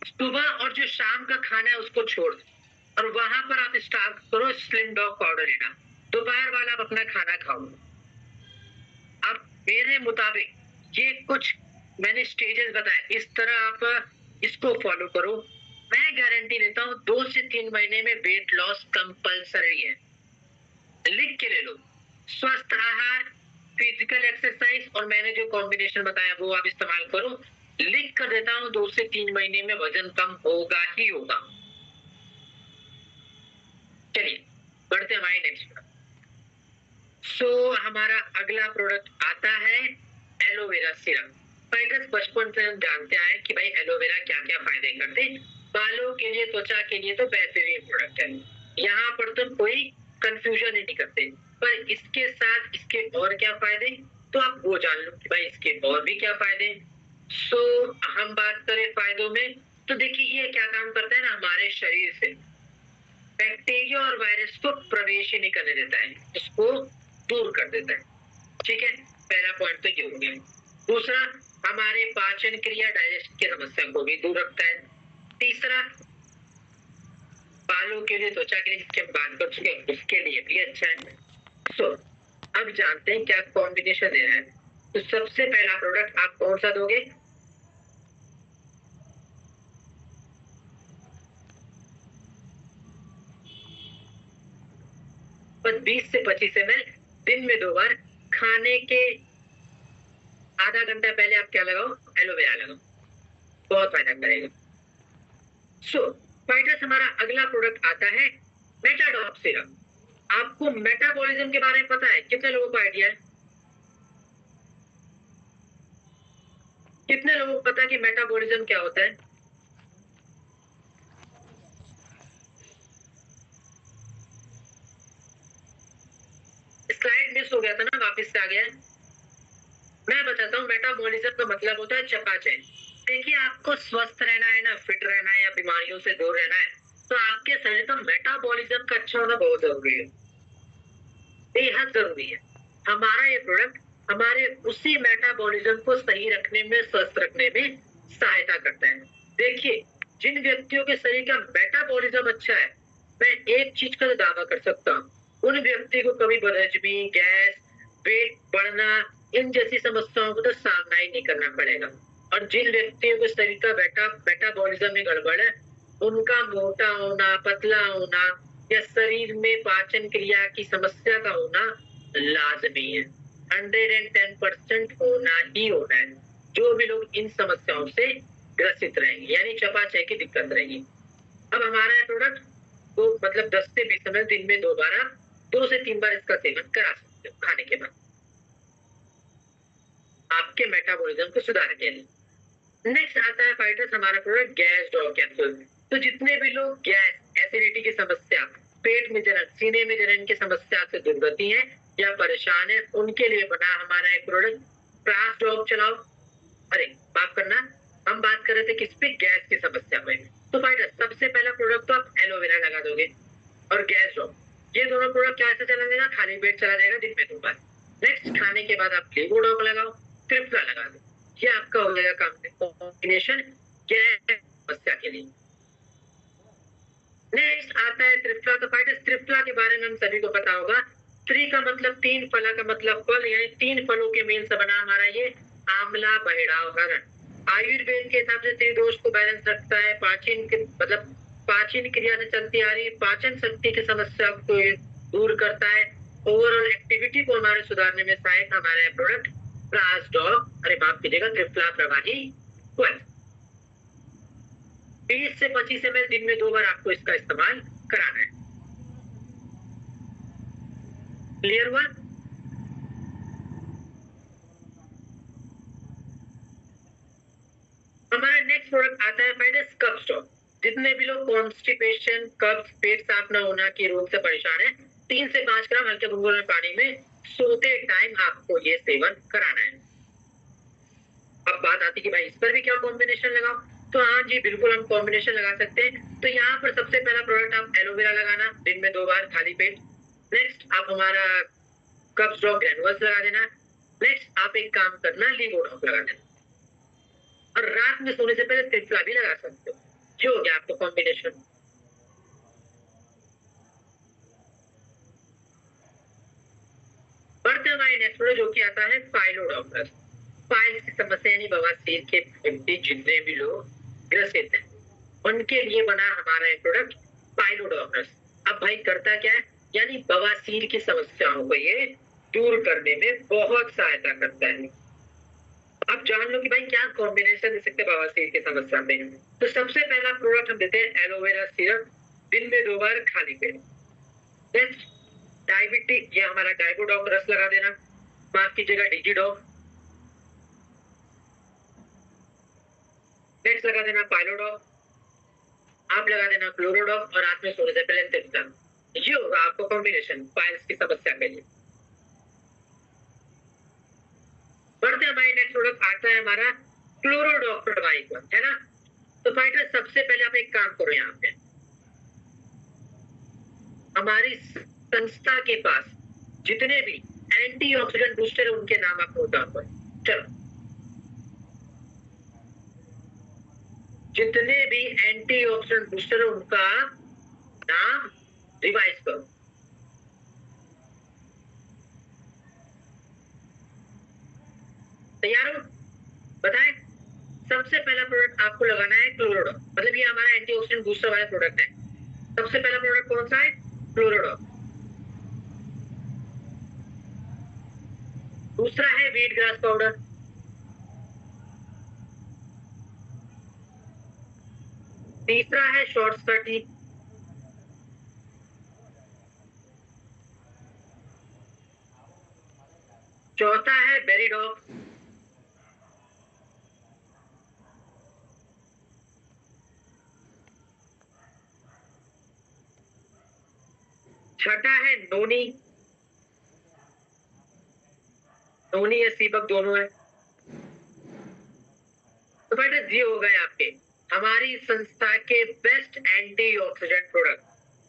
सुबह और जो शाम का खाना है उसको छोड़ दो और वहां पर आप स्टार्ट करो स्लिम डॉग पाउडर लेना। दोपहर वाला आप अपना खाना खाओ। अब मेरे मुताबिक ये कुछ मैंने स्टेजेस बताए, इस तरह आप इसको फॉलो करो। मैं गारंटी देता हूँ 2 से 3 महीने में वेट लॉस कंपलसरी है। लिख के ले लो, स्वस्थ आहार, फिजिकल एक्सरसाइज और मैंने जो कॉम्बिनेशन बताया वो आप इस्तेमाल करो। लिख कर देता हूँ 2 से 3 महीने में वजन कम होगा ही होगा। चलिए बढ़ते हमारे नेक्स्ट। हमारा अगला प्रोडक्ट आता है एलोवेरा सिरप। फाइटर्स बचपन से हम जानते आए कि भाई एलोवेरा क्या क्या फायदे करते, बालों के लिए, त्वचा के लिए तो बेहतरीन प्रोडक्ट है, यहाँ पर तो कोई कंफ्यूजन ही नहीं करते। पर इसके साथ इसके और क्या फायदे, तो आप वो जान लो कि भाई इसके और भी क्या फायदे। हम बात करें फायदों में, तो देखिए ये क्या काम करता है ना, हमारे शरीर से बैक्टीरिया और वायरस को प्रवेश ही नहीं करने देता है, इसको दूर कर देता है। ठीक है, पहला पॉइंट तो ये हो गया। दूसरा, हमारे पाचन क्रिया, डाइजेशन की समस्या को भी दूर रखता है। तीसरा, बालों के लिए, त्वचा के लिए जिसकी हम बात कर चुके हैं उसके लिए भी अच्छा है। अब जानते हैं क्या कॉम्बिनेशन दे रहा है। तो सबसे पहला प्रोडक्ट आप कौन सा दोगे, बस 20 से 25 ml दिन में 2 बार, खाने के आधा घंटा पहले आप क्या लगाओ, एलोवेरा लगाओ, बहुत फायदा करेगा। फाइटर्स हमारा अगला प्रोडक्ट आता है मेटाडॉप सिरप। आपको मेटाबॉलिज्म के बारे में पता है, कितने लोगों को आइडिया है, कितने लोगों को पता है कि मेटाबॉलिज्म क्या होता है? स्लाइड मिस हो गया था ना, वापस से आ गया। मैं बताता हूँ, मेटाबॉलिज्म का मतलब होता है चपाचय। देखिए, आपको स्वस्थ रहना है ना, फिट रहना है या बीमारियों से दूर रहना है, तो आपके शरीर का मेटाबॉलिज्म का अच्छा होना बहुत जरूरी है, बेहद जरूरी है। हमारा ये प्रोडक्ट हमारे उसी मेटाबॉलिज्म को सही रखने में, स्वस्थ रखने में सहायता करता है। देखिए, जिन व्यक्तियों के शरीर का मेटाबॉलिज्म अच्छा है, मैं एक चीज का दावा कर सकता हूँ, उन व्यक्ति को कभी बदहजमी, गैस, पेट बढ़ना, इन जैसी समस्याओं को तो सामना ही नहीं करना पड़ेगा। और जिन व्यक्तियों के शरीर का मेटाबॉलिज्म में गड़बड़ है, उनका मोटा होना, पतला होना या शरीर में पाचन क्रिया की समस्या का होना लाजमी है, 110% होना ही होना है। जो भी लोग इन समस्याओं से ग्रसित रहेंगे, यानी चपाचय की दिक्कत रहेगी। अब हमारा ये प्रोडक्ट तो मतलब 10 से 20 ml दिन में 2 बार, आप 2 से 3 बार इसका सेवन करा सकते हो खाने के बाद, आपके मेटाबॉलिज्म को सुधार के लिए। नेक्स्ट आता है फाइटर्स हमारा प्रोडक्ट गैस डॉग कैप्सूल। तो जितने भी लोग गैस, एसिडिटी की समस्या, पेट में जलन, सीने में जलन की समस्या से दुर्गति है या परेशान है, उनके लिए बना हमारा एक प्रोडक्ट प्रास डॉग चलाओ। अरे माफ करना, हम बात कर रहे थे किस पे, गैस की समस्या पे। तो फाइटर्स सबसे पहला प्रोडक्ट तो आप एलोवेरा लगा दोगे और गैस डॉग, ये दोनों प्रोडक्ट कैसे चला देगा, खाली पेट चला जाएगा दिन में 2 बार। नेक्स्ट, खाने के बाद आप लीवोडॉक लगाओ, ट्रिप्ला लगा दो, ये आपका हो जाएगा कॉम्बिनेशन गैस समस्या के लिए। नेक्स्ट आता है त्रिफला। तो फाइटर्स त्रिफला के बारे में हम सभी को पता होगा। त्रि का मतलब तीन, फला का मतलब फल, यानी तीन फलों के मेल से बना हमारा ये आंवला बहिड़ाव हरण। आयुर्वेद के हिसाब से त्रिदोष को बैलेंस रखता है, मतलब पाचन क्रिया से चलती आ रही पाचन शक्ति की समस्या को दूर करता है, ओवरऑल एक्टिविटी को हमारे सुधारने में सहायक हमारा प्रोडक्ट प्लास डॉग, अरे माफ कीजिएगा, त्रिफला प्रवाही 20 से 25 ml दिन में 2 बार आपको इसका इस्तेमाल कराना है। क्लियर हुआ? हमारा नेक्स्ट प्रोडक्ट आता है फाइटर्स कफ स्टॉप। जितने भी लोग कॉन्स्टिपेशन, कफ, पेट साफ न होना के रोग से परेशान है, 3 से 5 ग्राम हल्के गुनगुने पानी में सोते टाइम आपको ये सेवन कराना है। अब बात आती है कि भाई इस पर भी क्या कॉम्बिनेशन लगाओ? तो हाँ जी, बिल्कुल हम कॉम्बिनेशन लगा सकते हैं। तो यहाँ पर सबसे पहला प्रोडक्ट आप एलोवेरा लगाना, दिन में 2 बार खाली पेट। नेक्स्ट आप हमारा कफ स्टॉप ग्रैनुअल्स लगा देना। नेक्स्ट आप एक काम करना, लीवोडॉक लगा देना, और रात में सोने से पहले त्रिफला भी लगा सकते हो। जो हो गया आपको कॉम्बिनेशन। बढ़ते हमारे नेक्स्ट प्रोडक्ट जो कि आता है फाइलोडॉक्टर्स। पाइल्स की समस्या यानी बवासीर के व्यक्ति जितने भी लोग ग्रसित हैं, उनके लिए बना हमारा एक प्रोडक्ट पाइलोडॉक्टर्स। अब भाई करता क्या है, यानी बवासीर की समस्याओं को ये दूर करने में बहुत सहायता करता है। अब जान लो कि भाई क्या कॉम्बिनेशन दे सकते हैं बवासीर की समस्या में। तो सबसे पहला प्रोडक्ट हम देते हैं एलोवेरा सिरप, दिन में 2 बार खाली पेट। नेक्स्ट डायबिटिक, ये हमारा डाइबोडॉक रस लगा देना, माफ कीजिएगा डिजीडॉक। नेक्स्ट लगा देना पाइलोडॉक, आप लगा देना क्लोरोडॉक, और रात में सोने से पहले त्रिफला। ये होगा आपको कॉम्बिनेशन पाइल्स की समस्या के लिए। बढ़ते हमारे नेक्स्ट प्रोडक्ट आता है हमारा क्लोरोडॉक प्रवाहिक, है ना। तो फाइटर सबसे पहले आप एक काम करो, यहाँ पे हमारी संस्था के पास जितने भी एंटीऑक्सीडेंट बूस्टर है उनके नाम आप नोट डाउन करो। चलो, जितने भी एंटीऑक्सीडेंट बूस्टर है उनका नाम रिवाइज करो। तैयार हो? बताएं। सबसे पहला प्रोडक्ट आपको लगाना है क्लोरोडॉक, मतलब ये हमारा एंटीऑक्सीडेंट बूस्टर वाला प्रोडक्ट है। सबसे पहला प्रोडक्ट कौन सा है? क्लोरोडॉक। दूसरा है व्हीट ग्रास पाउडर। तीसरा है शॉर्ट्स 30। चौथा है बेरीडॉक। छठा है नोनी। नोनी या सीबक दोनों है। तो बेटा ये हो गए आपके हमारी संस्था के बेस्ट एंटीऑक्सीडेंट प्रोडक्ट।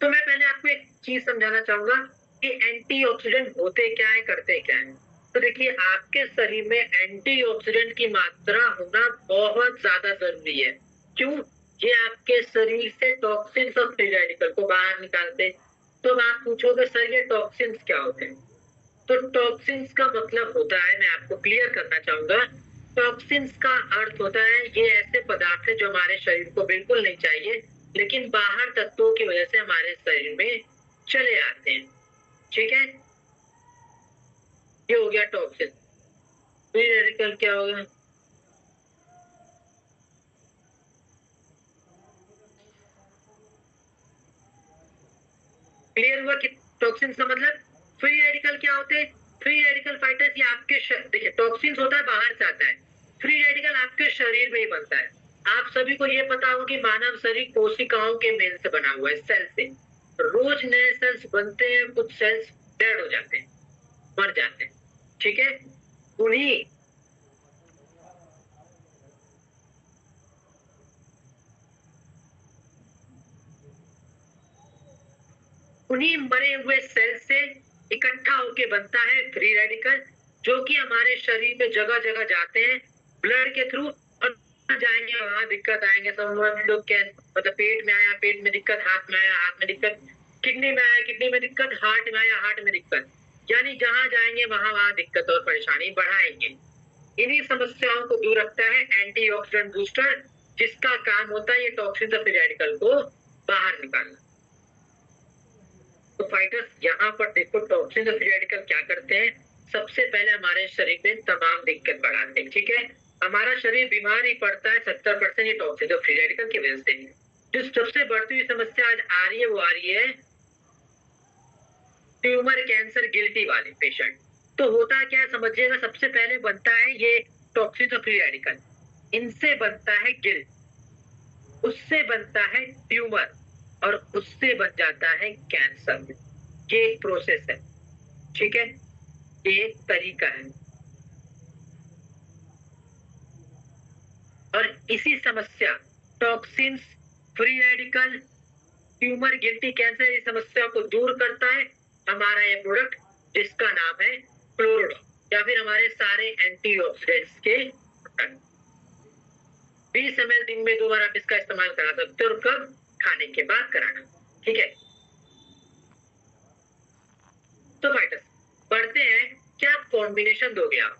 तो मैं पहले आपको एक चीज समझाना चाहूंगा कि एंटीऑक्सीडेंट होते क्या है, करते क्या है। तो देखिए, आपके शरीर में एंटीऑक्सीडेंट की मात्रा होना बहुत ज्यादा जरूरी है। क्यों? ये आपके शरीर से टॉक्सिन्स और फ्री रेडिकल को बाहर निकालते। तो आप पूछोगे सर ये टॉक्सिन्स क्या होते हैं? तो टॉक्सिन्स का मतलब होता है, मैं आपको क्लियर करना चाहूंगा, टॉक्सिन्स का अर्थ होता है ये ऐसे पदार्थ है जो हमारे शरीर को बिल्कुल नहीं चाहिए, लेकिन बाहर तत्वों की वजह से हमारे शरीर में चले आते हैं। ठीक है, ये हो गया टॉक्सिन। फ्री रेडिकल क्या होगा? क्लियर हुआ कि टॉक्सिन का मतलब? फ्री रेडिकल क्या होते हैं? फ्री रेडिकल फाइटर्स ये आपके देखिए, टॉक्सिन होता है बाहर से आता है, फ्री रेडिकल आपके शरीर में ही बनता है। आप सभी को ये पता हो कि मानव शरीर कोशिकाओं के मेल से बना हुआ है, सेल से। रोज नए सेल्स बनते हैं, कुछ सेल्स डेड हो जाते हैं, मर जाते हैं। ठीक है, उन्हीं मरे हुए सेल से इकट्ठा होके बनता है फ्री रेडिकल, जो कि हमारे शरीर में जगह जगह जाते हैं ब्लड के थ्रू और जाएंगे वहां दिक्कत आएंगे। सब लोग क्या मतलब पेट में आया पेट में दिक्कत, हाथ में आया हाथ में दिक्कत, किडनी में आया किडनी में दिक्कत, हार्ट में आया हार्ट में दिक्कत, यानी जहां जाएंगे वहां वहां दिक्कत और परेशानी बढ़ाएंगे। इन्हीं समस्याओं को दूर रखता है एंटीऑक्सीडेंट बूस्टर, जिसका काम होता है ये टॉक्सिन और फ्री रेडिकल को बाहर निकालना। तो फाइटर्स यहाँ पर देखो टॉक्सिन और फ्री रेडिकल क्या करते हैं। सबसे पहले हमारे शरीर में तमाम दिक्कत बढ़ाते हैं, ठीक है। हमारा शरीर बीमार ही पड़ता है 70% ये टॉक्सिन और फ्री रेडिकल की वजह से। जो सबसे बढ़ती हुई समस्या आज आ रही है वो आ रही है ट्यूमर कैंसर गिल्टी वाले पेशेंट। तो होता क्या समझिएगा, सबसे पहले बनता है ये टॉक्सिन और फ्री रेडिकल, इनसे बनता है गिल्ट, उससे बनता है ट्यूमर और उससे बन जाता है कैंसर। ये एक प्रोसेस है, ठीक है, ये एक तरीका है। और इसी समस्या toxins, free radical, tumour guilty cancer इस समस्या को दूर करता है हमारा ये प्रोडक्ट, जिसका नाम है क्लोरोडॉक, या फिर हमारे सारे एंटीऑक्सीडेंट्स के 20 ml दिन में 2 बार आप इसका इस्तेमाल करा सकते हो, और कब? खाने के बाद कराना, ठीक है। तो फाइटर्स बढ़ते हैं, क्या कॉम्बिनेशन दोगे आप?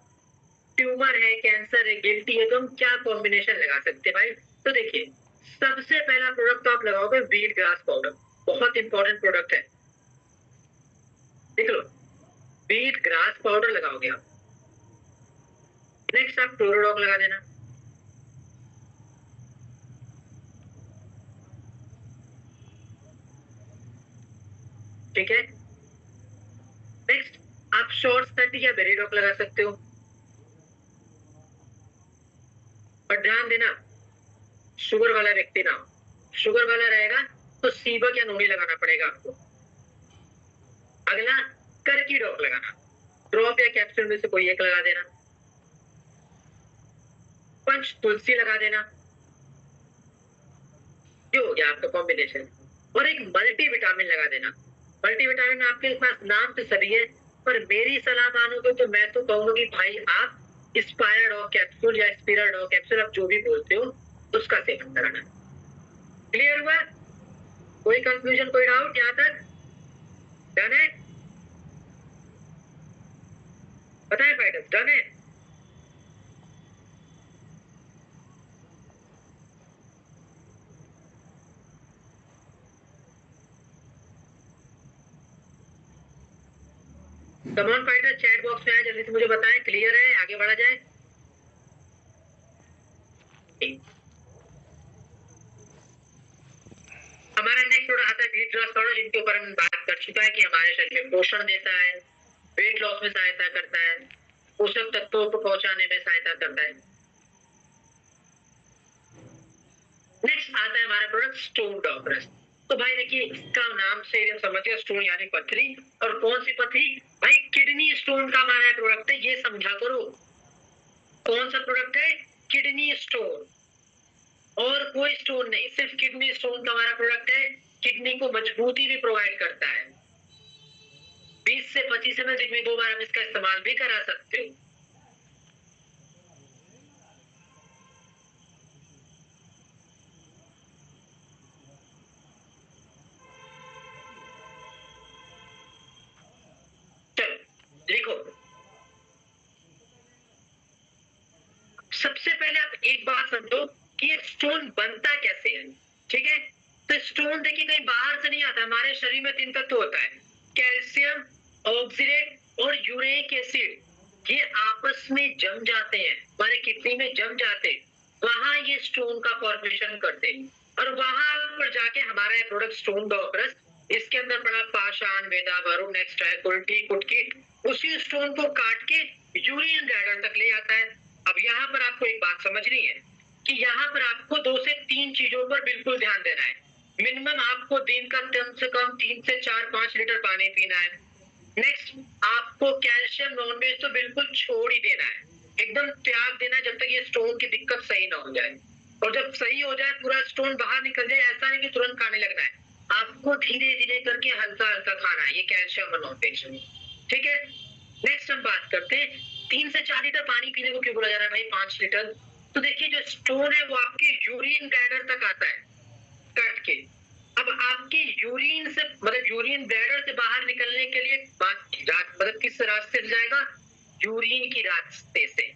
ट्यूमर है, कैंसर है, गिल्टी है, तो हम क्या कॉम्बिनेशन लगा सकते हैं भाई? तो देखिए सबसे पहला प्रोडक्ट तो आप लगाओगे व्हीट ग्रास पाउडर, बहुत इंपॉर्टेंट प्रोडक्ट है, देख लो व्हीट ग्रास पाउडर लगाओगे आप। नेक्स्ट आप क्लोरोडॉक लगा देना, ठीक है। नेक्स्ट आप शॉर्ट स्टडी या बेरीडॉक लगा सकते हो, और ध्यान देना शुगर वाला व्यक्ति ना हो, शुगर वाला रहेगा तो सीबक या नोनी लगाना पड़ेगा आपको। अगला करकी डॉक लगाना, ड्रॉप या कैप्सूल में से कोई एक लगा देना। पंच तुलसी लगा देना, जो हो गया आपका कॉम्बिनेशन। और एक मल्टी विटामिन लगा देना। मल्टी विटामिन आपके पास नाम तो सभी है, पर मेरी सलाह मानोगे तो मैं तो कहूंगा कि भाई आप स्पायरडॉक कैप्सूल या स्पिराडॉक कैप्सूल, आप जो भी बोलते हो, उसका सेवन कराना। क्लियर हुआ? कोई कंफ्यूजन, कोई डाउट यहाँ तक? डन है? बताएं फाइटर्स, डन है? कमॉन फाइटर, चैट बॉक्स में आए, जल्दी से मुझे बताएं क्लियर है, आगे बढ़ा जाए। हमारा नेक्स्ट प्रोडक्ट आता है व्हीट ग्रास पाउडर, जिनके ऊपर हम बात कर चुका है कि हमारे शरीर में पोषण देता है, वेट लॉस में सहायता करता है, पोषक तत्वों को पहुंचाने में सहायता करता है। नेक्स्ट आता है हमारा प्रोडक्ट स्टोन डॉक्टर्स। तो भाई देखिए इसका नाम से समझ गया, स्टोन यानी पथरी, और कौन सी पथरी भाई? किडनी स्टोन का हमारा प्रोडक्ट है, ये समझा करो। कौन सा प्रोडक्ट है? किडनी स्टोन, और कोई स्टोन नहीं, सिर्फ किडनी स्टोन का हमारा प्रोडक्ट है। किडनी को मजबूती भी प्रोवाइड करता है। 20 से 25 ml दिन में 2 बार आप इसका इस्तेमाल भी करा सकते हो। चलो देखो, सबसे पहले आप एक बात समझो कि ये स्टोन बनता कैसे है, ठीक है। तो स्टोन देखिए कहीं बाहर से नहीं आता, हमारे शरीर में 3 तत्व होता है, कैल्शियम, ऑक्सीडेट और यूरिक एसिड। ये आपस में जम जाते हैं, हमारे किडनी में जम जाते हैं, वहां ये स्टोन का फॉर्मेशन करते हैं, और वहां पर जाके हमारा ये प्रोडक्ट स्टोन डॉक्टर्स, इसके अंदर पड़ा पाषाण, वेदा, वरुण, नेक्स्ट है कुल्टी, कुटकी, उसी स्टोन को काट के यूरिन ग्लैंडर तक ले आता है। अब यहाँ पर आपको एक बात समझनी है कि यहाँ पर आपको 2 से 3 चीजों पर बिल्कुल ध्यान देना है। मिनिमम आपको दिन का कम से कम 3 से 4-5 लीटर पानी पीना है। नेक्स्ट आपको कैल्शियम, नॉनवेज तो बिल्कुल छोड़ ही देना है, एकदम त्याग देना है जब तक ये स्टोन की दिक्कत सही ना हो जाए। और जब सही हो जाए, पूरा स्टोन बाहर निकल जाए, ऐसा नहीं कि तुरंत खाने लगना है, आपको धीरे धीरे करके हल्का हल्का खाना है ये कैल्शियम और नॉनवेज, ठीक है। नेक्स्ट हम बात करते हैं 3 से 4 लीटर पानी पीने को क्यों बोला जा रहा है भाई? 5 लीटर तो देखिए जो स्टोन है वो आपके यूरिन ब्लैडर तक आता है कट के। अब आपके यूरिन से मतलब यूरिन ब्लैडर से बाहर निकलने के लिए मतलब किस रास्ते से जाएगा? यूरिन की रास्ते से।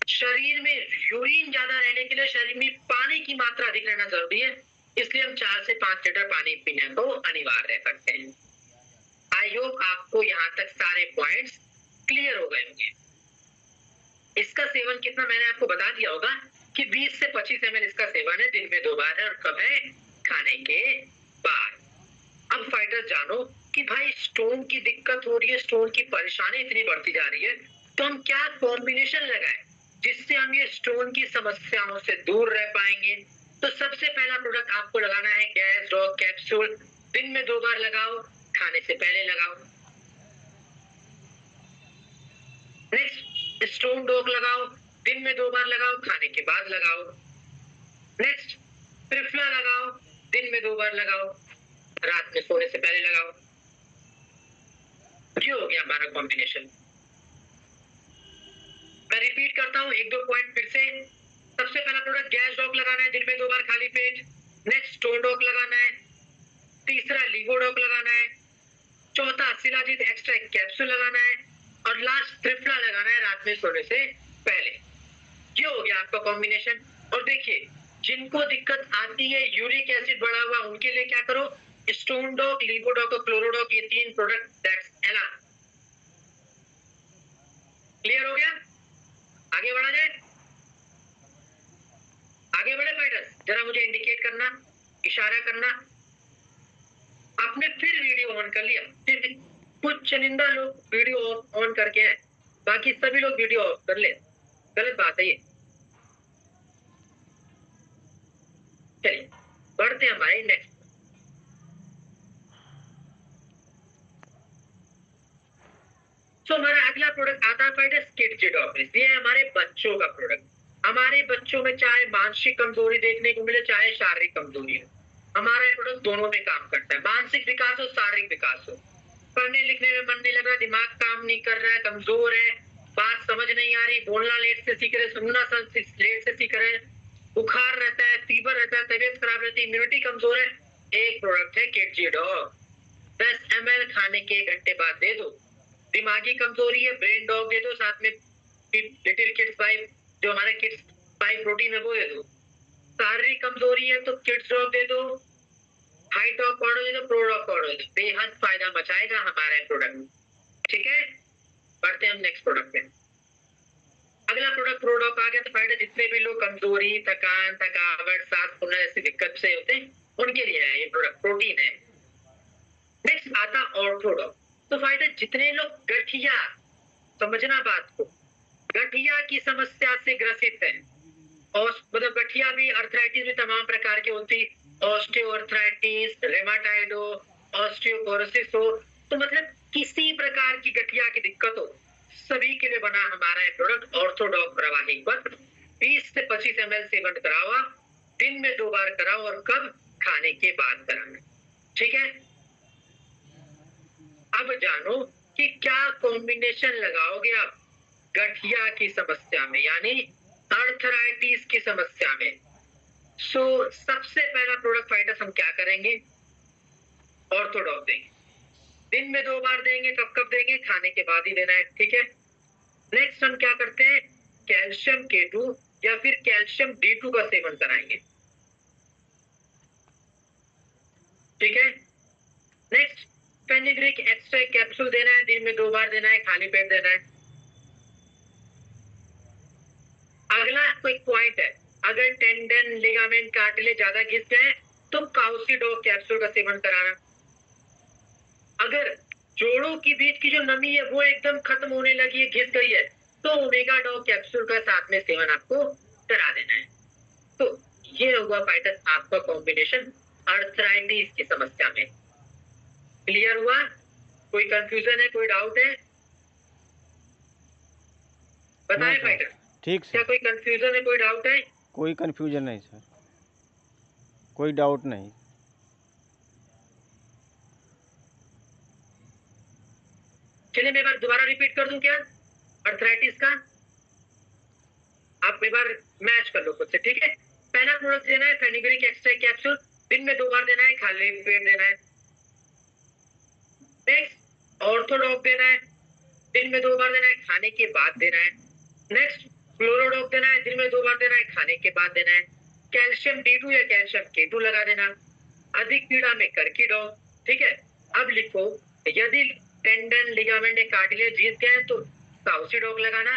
शरीर में यूरिन ज्यादा रहने के लिए शरीर में पानी की मात्रा अधिक रहना जरूरी है, इसलिए हम 4 से 5 लीटर पानी पीने को अनिवार्य करते हैं। आई होप आपको यहाँ तक सारे पॉइंट्स क्लियर हो गए होंगे। इसका सेवन कितना मैंने आपको बता दिया होगा कि 20 से 25 ml इसका सेवन है, दिन में 2 बार है, और कब है? खाने के बाद। अब फाइटर जानो कि भाई स्टोन की दिक्कत हो रही है, स्टोन की परेशानी इतनी बढ़ती जा रही है, तो हम क्या कॉम्बिनेशन लगाएं जिससे हम ये स्टोन की समस्याओं से दूर रह पाएंगे? तो सबसे पहला प्रोडक्ट आपको लगाना है गैस डॉग कैप्सूल। दिन में 2 बार लगाओ, खाने से पहले लगाओ। नेक्स्ट स्टोन डॉग लगाओ, दिन में 2 बार लगाओ, खाने के बाद लगाओ। नेक्स्ट त्रिफला लगाओ, दिन में 2 बार लगाओ, रात में सोने से पहले लगाओ। ये हो गया हमारा कॉम्बिनेशन। मैं रिपीट करता हूँ 1-2 पॉइंट फिर से। सबसे पहला प्रोडक्ट गैस डॉग लगाना है, दिन में 2 बार खाली पेट। नेक्स्ट स्टोन डॉग लगाना है। तीसरा लीवो डॉग लगाना है। चौथा शिलाजीत एक्स्ट्रा कैप्सूल लगाना है, और लास्ट त्रिफला लगाना है रात में सोने से पहले। ये हो गया आपका कॉम्बिनेशन। और देखिए जिनको दिक्कत आती है यूरिक एसिड बढ़ा हुआ, उनके लिए क्या करो? स्टोन डॉग, लीवोडॉग और क्लोरोडॉग, ये 3 प्रोडक्ट दैट्स एनफ। क्लियर हो गया? आगे बढ़ा जाए? आगे बढ़े फाइटर्स? जरा मुझे इंडिकेट करना, इशारा करना। आपने फिर वीडियो ऑन कर लिया, फिर कुछ चुनिंदा लोग वीडियो ऑन करके हैं, बाकी सभी लोग वीडियो ऑफ कर ले। गलत बात है ये। चलिए बढ़ते हैं हमारे नेक्स्ट। तो हमारा अगला प्रोडक्ट आता है फाइटर्स किडजिडॉक्रिस। ये है हमारे बच्चों का प्रोडक्ट। हमारे बच्चों में चाहे मानसिक कमजोरी देखने को मिले, चाहे शारीरिक कमजोरी हो, हमारा ये प्रोडक्ट दोनों में काम करता है। मानसिक विकास हो, शारीरिक विकास हो, पढ़ने लिखने में मन नहीं लग रहा, दिमाग काम नहीं कर रहा है, कमजोर है, बात समझ नहीं आ रही, बोलना लेट से सीख रहे, सुनना लेट से सीख रहे, बुखार रहता है, फीवर रहता है, तबियत खराब रहती है, इम्यूनिटी कमजोर है, एक प्रोडक्ट है किडजिडॉग। 10 ml खाने के 1 घंटे बाद दे दो। दिमागी कमजोरी है, ब्रेन डॉग दे दो, साथ में लिटिल किड्स 5 जो हमारे किड्स 5 प्रोटीन है वो दे दो। शारीरिक कमजोरी है तो किड्स डॉग दे दो, हाई डॉग पाउडर दे दो, प्रो डॉग पाउडर दे दो। बेहद फायदा मचाएगा हमारा प्रोडक्ट। ठीक है, बढ़ते हैं हम नेक्स्ट प्रोडक्ट पे। अगला प्रोडक्ट प्रो डॉग आ गया। तो फायदा जितने भी लोग कमजोरी, थकान, थकावट, सांस फूलना जैसी दिक्कत से होते हैं उनके लिए है ये प्रोडक्ट, प्रोटीन है। नेक्स्ट आता ऑर्थोडॉग। तो फायदा जितने लोग गठिया, समझना बात को, गठिया की समस्या से ग्रसित है, और मतलब गठिया भी, अर्थराइटिस भी तमाम प्रकार की होती, ऑस्टियोआर्थराइटिस, रेमाटाइड हो, ऑस्टियोपोरोसिस हो, तो मतलब किसी प्रकार की गठिया की दिक्कत हो, सभी के लिए बना हमारा ये प्रोडक्ट ऑर्थोडॉग प्रवाहिक पत्र। 20 से 25 ml सेवन कराओ, दिन में 2 बार कराओ, और कब? खाने के बाद कराना। ठीक है, अब जानो कि क्या कॉम्बिनेशन लगाओगे आप गठिया की समस्या में, यानी अर्थराइटिस की समस्या में। सो सबसे पहला प्रोडक्ट फाइटर्स हम क्या करेंगे? ऑर्थोडॉग देंगे। दिन में 2 बार देंगे। कब कब देंगे? खाने के बाद ही देना है। ठीक है, नेक्स्ट हम क्या करते हैं? कैल्शियम K2 या फिर कैल्शियम D2 का सेवन कराएंगे। ठीक है, नेक्स्ट फेनिग्रिक एक्स्ट्रा कैप्सूल देना है, दिन में 2 बार देना है, खाली पेट देना है। अगला क्विक पॉइंट है, अगर टेंडन, लिगामेंट, कार्टिलेज ज्यादा घिस जाए तो काउसिडॉग कैप्सूल का सेवन कराना। अगर जोड़ों के बीच की जो नमी है वो एकदम खत्म होने लगी है, घिस गई है, तो ओमेगा डॉग कैप्सूल का साथ में सेवन आपको करा देना है। तो ये होगा फाइटर्स आपका कॉम्बिनेशन अर्थराइटिस की समस्या में। क्लियर हुआ? कोई कंफ्यूजन है, कोई डाउट है? बताएं फाइटर, ठीक क्या सर, कोई कंफ्यूजन है, कोई डाउट है? कोई कंफ्यूजन नहीं सर, कोई डाउट नहीं। चलिए मैं एक बार दोबारा रिपीट कर दूं क्या अर्थराइटिस का? आप आप एक बार मैच कर लो खुद से, ठीक है। पहला प्रोडक्ट देना है फेनुग्रीक एक्सट्रैक्ट कैप्सूल, दिन में 2 बार देना है, खाली पेट देना है। नेक्स्ट ऑर्थोडॉक देना है, दिन में 2 बार देना है, खाने के बाद देना है। नेक्स्ट क्लोरोडॉक देना है, दिन में 2 बार देना है, खाने के बाद देना है। कैल्शियम D2 या कैल्शियम K2 लगा देना। अधिक पीड़ा में करकीडॉक, ठीक है। अब लिखो, यदि टेंडन लिगामेंट कार्टिलेज जीत गए तो साउसिडॉक लगाना।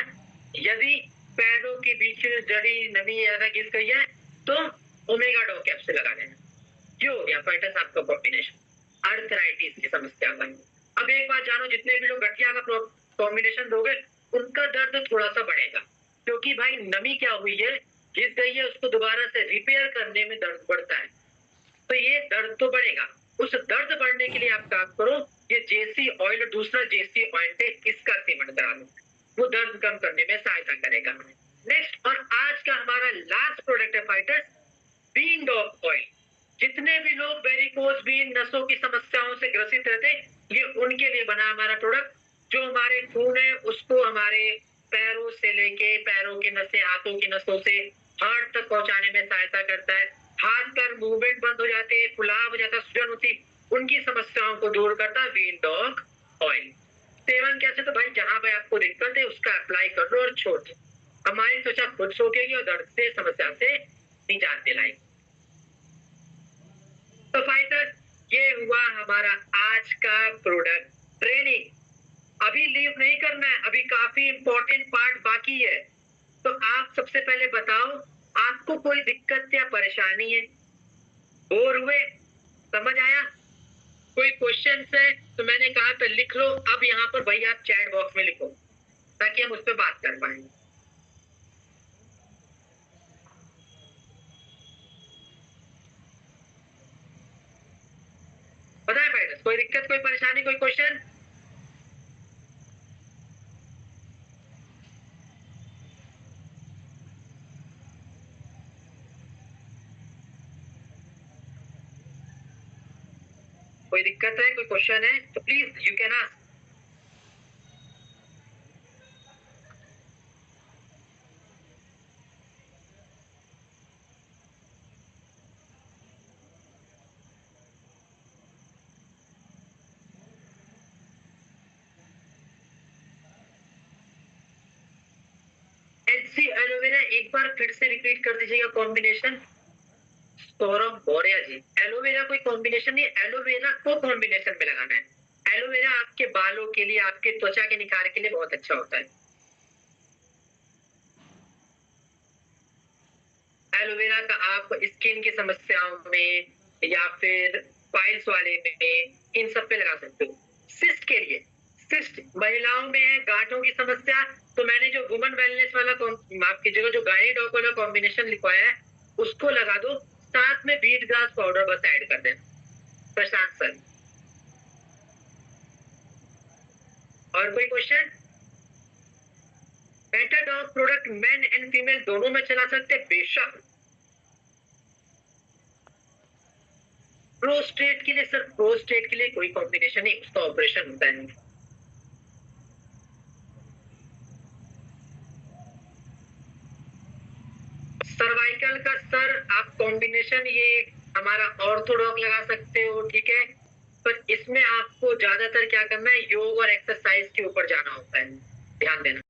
यदि पैरों के बीच में जड़ी नमी ज्यादा घिस गई है तो ओमेगा डॉक कैप्सूल लगा देना। क्यों हो गया फाइटर्स आपका कॉम्बिनेशन अर्थराइटिस की समस्या का। अब एक बात जानो, जितने भी लोग गठिया का कॉम्बिनेशन दोगे उनका दर्द थोड़ा सा बढ़ेगा, क्योंकि भाई नमी क्या हुई है, घिस गई है, उसको दोबारा से रिपेयर करने में दर्द बढ़ता है, तो ये दर्द तो बढ़ेगा। उस दर्द बढ़ने के लिए आप काम करो, ये जेसी ऑयल, दूसरा जेसी ऑयल इसका सेवन करा लो, वो दर्द कम करने में सहायता करेगा। नेक्स्ट और आज का हमारा लास्ट प्रोडक्ट है फाइटर्स, बीन डॉग ऑयल। जितने भी लोग वेरिकोज बीन नसों की समस्याओं से ग्रसित रहते, ये उनके लिए बना हमारा प्रोडक्ट, जो हमारे खून है उसको हमारे पैरों से लेके पैरों की नसें, हाथों की नसों से हार्ट तक पहुंचाने में सहायता करता है। हाथ पर मूवमेंट बंद हो जाते, फुलाव हो जाता, सूजन होती, उनकी समस्याओं को दूर करता है बीन डॉग ऑयल। सेवन कैसे, तो भाई जहां पे आपको दिक्कत है उसका अप्लाई कर लो और छोड़ दो, हमारी त्वचा खुद सोखेगी और दर्द से समस्या से निजात दिलाएगी। तो फाइटर ये हुआ हमारा आज का प्रोडक्ट ट्रेनिंग। अभी लीव नहीं करना है, अभी काफी इंपॉर्टेंट पार्ट बाकी है। तो आप सबसे पहले बताओ, आपको कोई दिक्कत या परेशानी है, बोर हुए, समझ आया, कोई क्वेश्चन है तो मैंने कहा तो लिख लो। अब यहाँ पर भाई आप चैट बॉक्स में लिखो ताकि हम उस पर बात कर पाए। बताए भाई, कोई दिक्कत, कोई परेशानी, कोई क्वेश्चन? कोई दिक्कत है, कोई क्वेश्चन है तो please you can ask. HC aloe vera एक बार फिर से रिपीट कर दीजिएगा कॉम्बिनेशन। सौरभ मौर्य जी, एलोवेरा कोई कॉम्बिनेशन नहीं, एलोवेरा को कॉम्बिनेशन में लगाना है। एलोवेरा आपके बालों के लिए, आपके त्वचा के निखार के लिए बहुत अच्छा होता है। एलोवेरा का आप स्किन की समस्याओं में या फिर पाइल्स वाले में, इन सब पे लगा सकते हो। सिस्ट के लिए, सिस्ट महिलाओं में है, गांठों की समस्या, तो मैंने जो वुमन वेलनेस वाला माफ कीजिएगा, जो गायनी डॉग वाला कॉम्बिनेशन लिखवाया है उसको लगा दो, साथ में बीट ग्रास पाउडर बस ऐड कर देना। प्रशांत सर, और कोई question? Better dog product main and female दोनों में चला सकते, बेशक। प्रोस्टेट के लिए सर, प्रोस्टेट के लिए कोई कॉम्बिनेशन नहीं, उसका ऑपरेशन होता है। सर्वाइकल का सर आप कॉम्बिनेशन ये हमारा ऑर्थोडॉक लगा सकते हो, ठीक है, पर इसमें आपको ज्यादातर क्या करना है, योग और एक्सरसाइज के ऊपर जाना होता है, ध्यान देना।